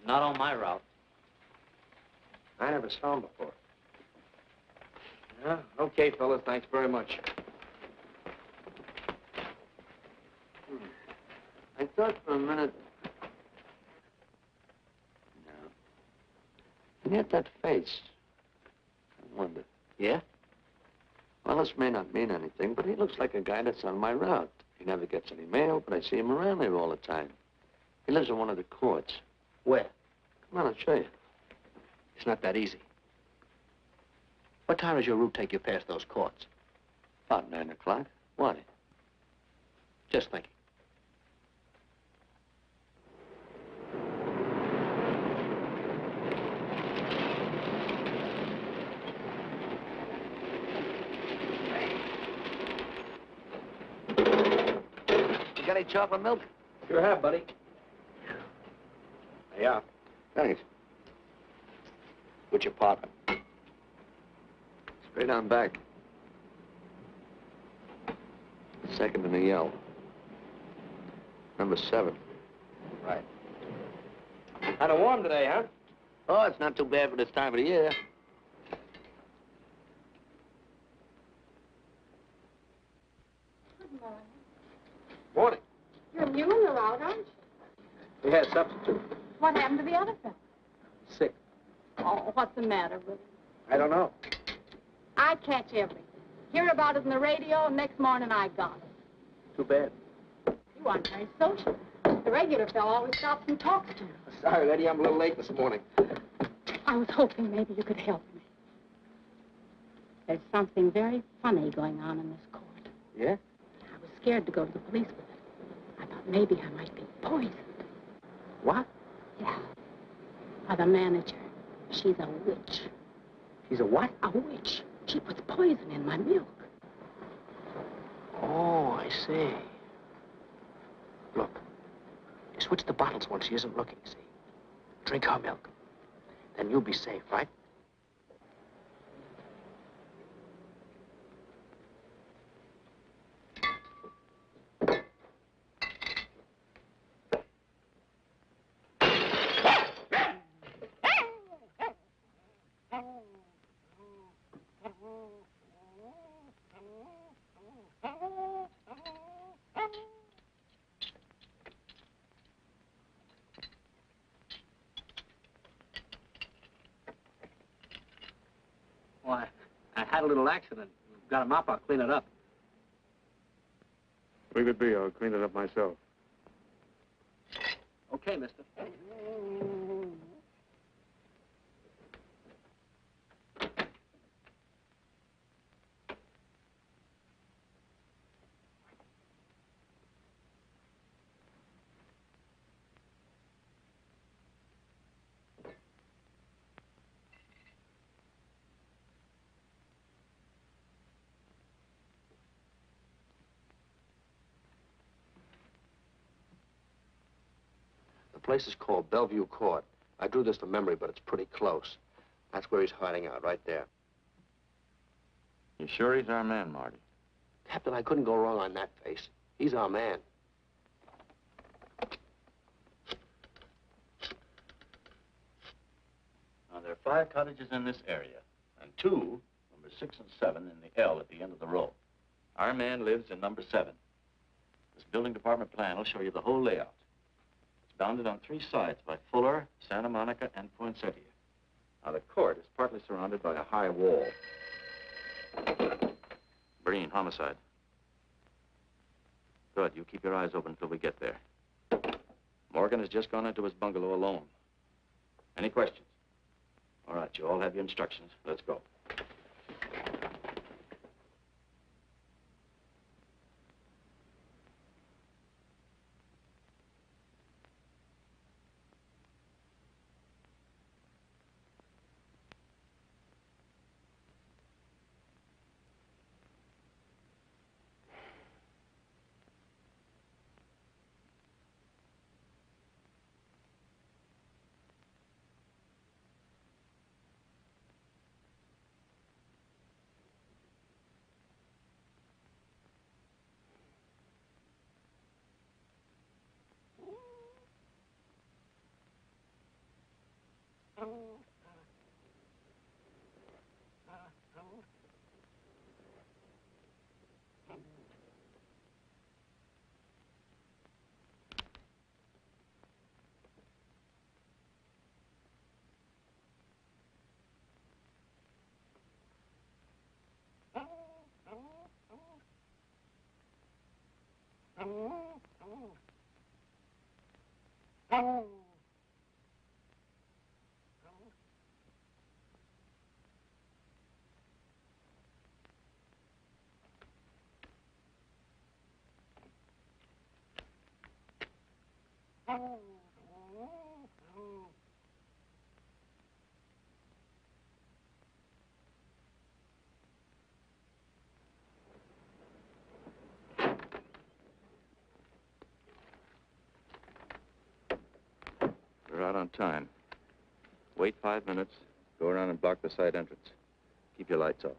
S2: Not on my route.
S3: I never saw him before. Yeah, okay, fellas. Thanks very much. I thought for a minute... No. And yet that face. I wonder. Yeah? Well, this may not mean anything, but he looks like a guy that's on my route. He never gets any mail, but I see him around here all the time. He lives in one of the courts. Where? Come on, I'll show you. It's not that easy. What time does your route take you past those courts? About 9 o'clock. Why? Just thinking. You got any chocolate milk? Sure have, buddy. Yeah. Thanks. Which apartment? Straight on back. Second in the yell. Number 7. Right. Kind of warm today, huh? Oh, it's not too bad for this time of the year.
S18: Good morning.
S3: Morning.
S18: You're new in the route, aren't you?
S3: We had substitute.
S18: What happened to the other fellow?
S3: Sick.
S18: Oh, what's the matter with him?
S3: I don't know.
S18: I catch everything. Hear about it on the radio, and next morning I got it.
S3: Too bad.
S18: You aren't very social. The regular fellow always stops and talks to you.
S3: Sorry, Eddie, I'm a little late this morning.
S18: I was hoping maybe you could help me. There's something very funny going on in this court.
S3: Yeah?
S18: I was scared to go to the police with it. I thought maybe I might be poisoned.
S3: What?
S18: Yeah. By the manager. She's a witch.
S3: She's a what?
S18: A witch. She puts poison in my milk.
S3: Oh, I see. Look, you switch the bottles when she isn't looking, see? Drink her milk. Then you'll be safe, right?
S2: Why, I had a little accident. Got a mop, I'll clean it up.
S11: Leave it be. I'll clean it up myself.
S2: Okay, mister.
S3: The place is called Bellevue Court. I drew this from memory, but it's pretty close. That's where he's hiding out, right there.
S8: You sure he's our man, Marty?
S3: Captain, I couldn't go wrong on that face. He's our man.
S2: Now, there are 5 cottages in this area, and 2, number 6 and 7, in the L at the end of the row. Our man lives in number 7. This building department plan will show you the whole layout. It's bounded on 3 sides by Fuller, Santa Monica, and Poinsettia. Now, the court is partly surrounded by a high wall. Breen, homicide. Good. You keep your eyes open until we get there. Morgan has just gone into his bungalow alone. Any questions? All right, you all have your instructions. Let's go.
S8: We're out on time. Wait 5 minutes. Go around and block the side entrance. Keep your lights off.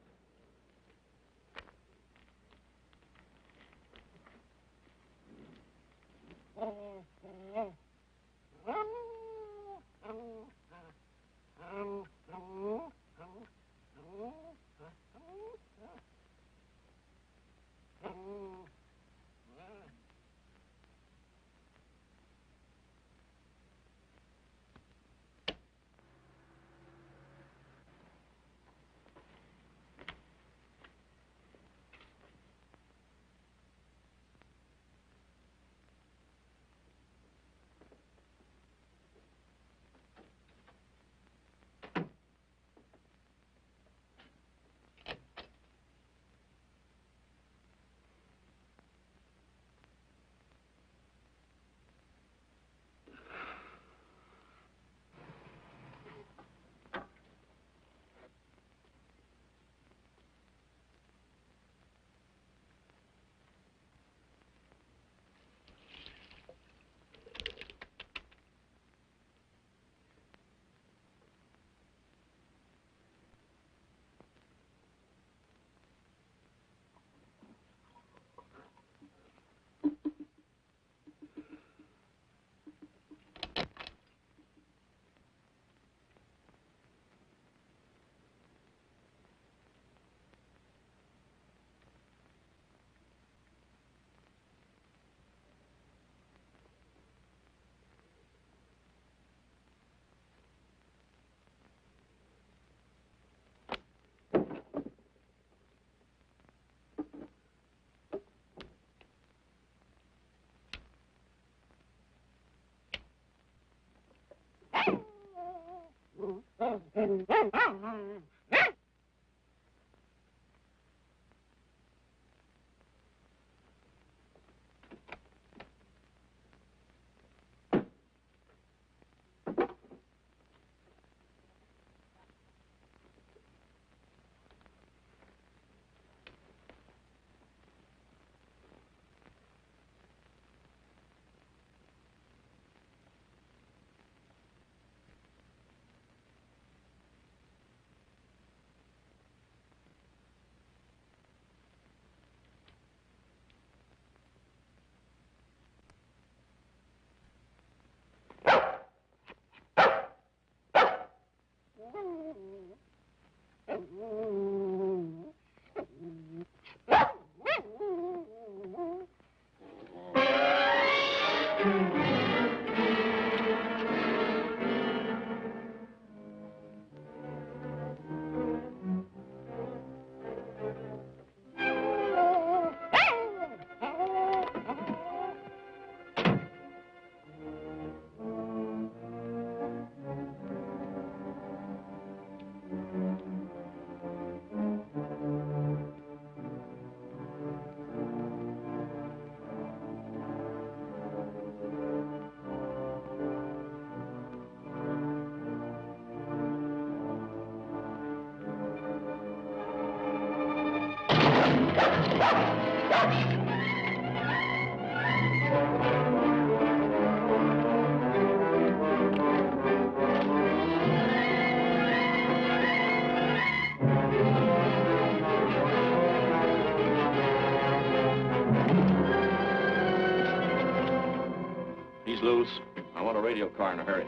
S3: He's loose. I want a radio car in a hurry.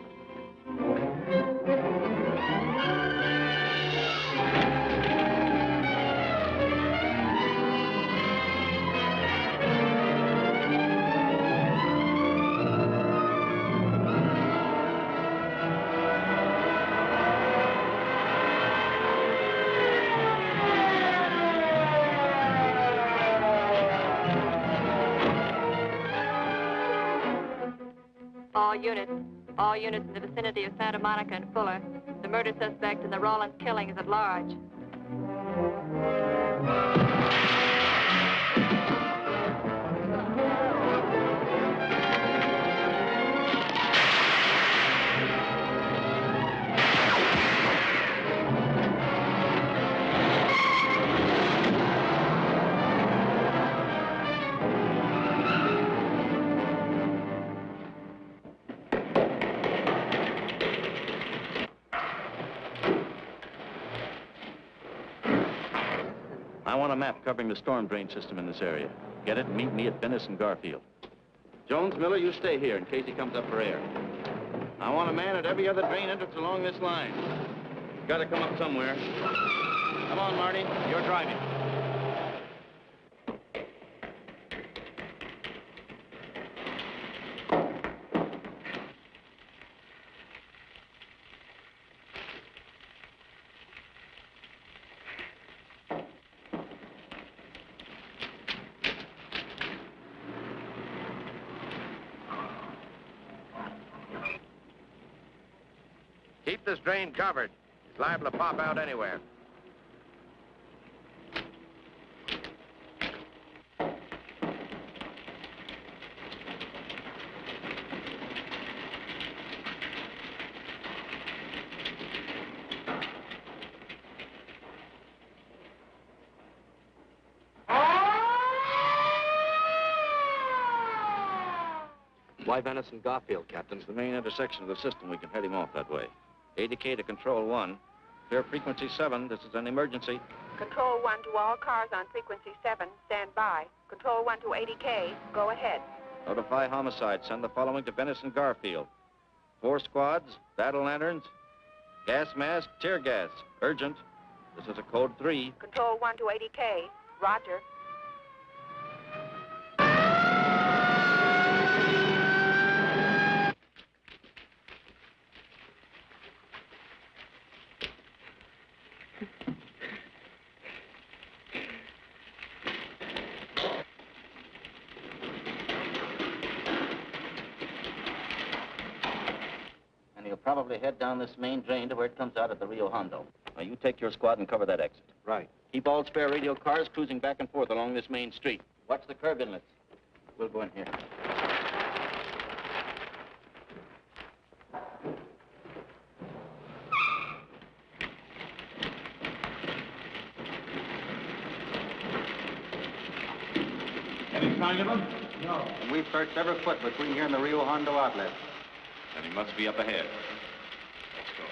S6: units. All units in the vicinity of Santa Monica and Fuller. The murder suspect in the Rawlins killing is at large.
S2: I want a map covering the storm drain system in this area. Get it and meet me at Venice and Garfield. Jones, Miller, you stay here in case he comes up for air. I want a man at every other drain entrance along this line. Got to come up somewhere. Come on, Marty. You're driving.
S3: Keep this drain covered. It's liable to pop out anywhere.
S2: Why Venice and Garfield, Captain? It's the main intersection of the system. We can head him off that way. ADK to Control 1. Clear frequency 7. This is an emergency.
S13: Control 1 to all cars on frequency 7. Stand by. Control 1 to ADK. Go ahead.
S2: Notify homicide. Send the following to Venice and Garfield. 4 squads, battle lanterns, gas mask, tear gas. Urgent. This is a code 3.
S13: Control 1 to ADK. Roger.
S2: And he'll probably head down this main drain to where it comes out at the Rio Hondo. Now, you take your squad and cover that exit.
S14: Right.
S2: Keep all spare radio cars cruising back and forth along this main street. Watch the curb inlets. We'll go in here.
S5: Any sign of him?
S14: No. And we've searched every foot between here and the Rio Hondo outlet.
S1: And he must be up ahead. Let's go.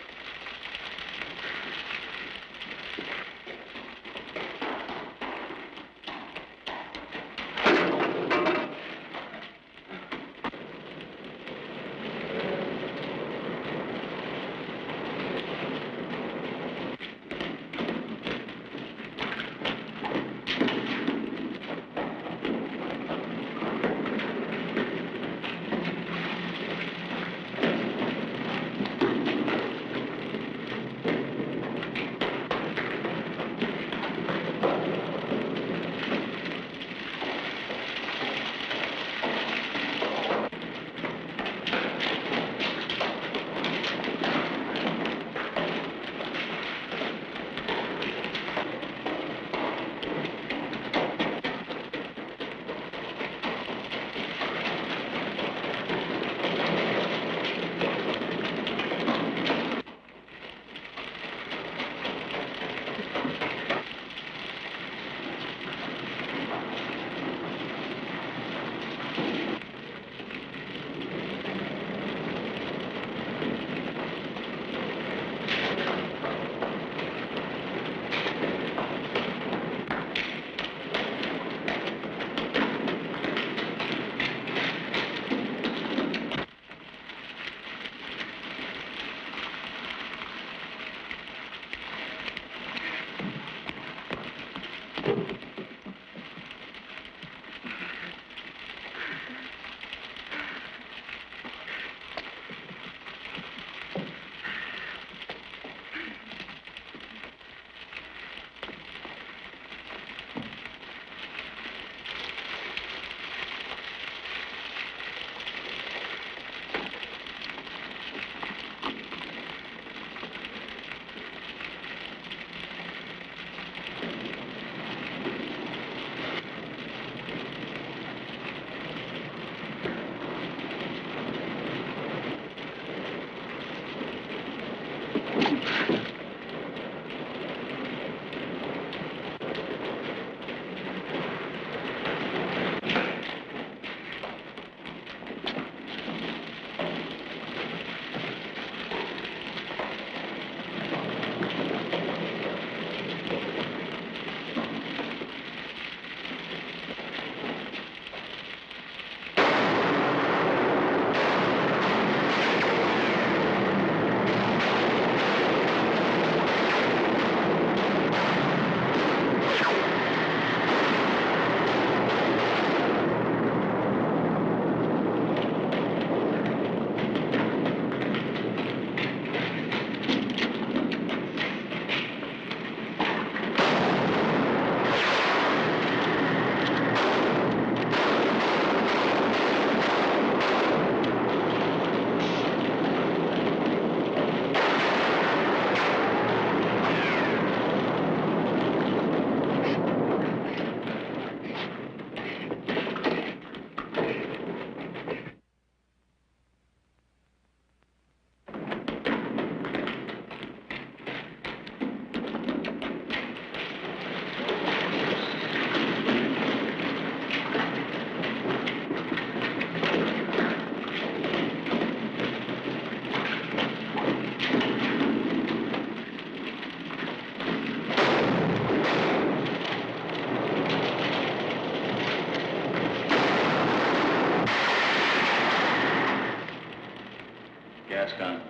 S2: Gas gun.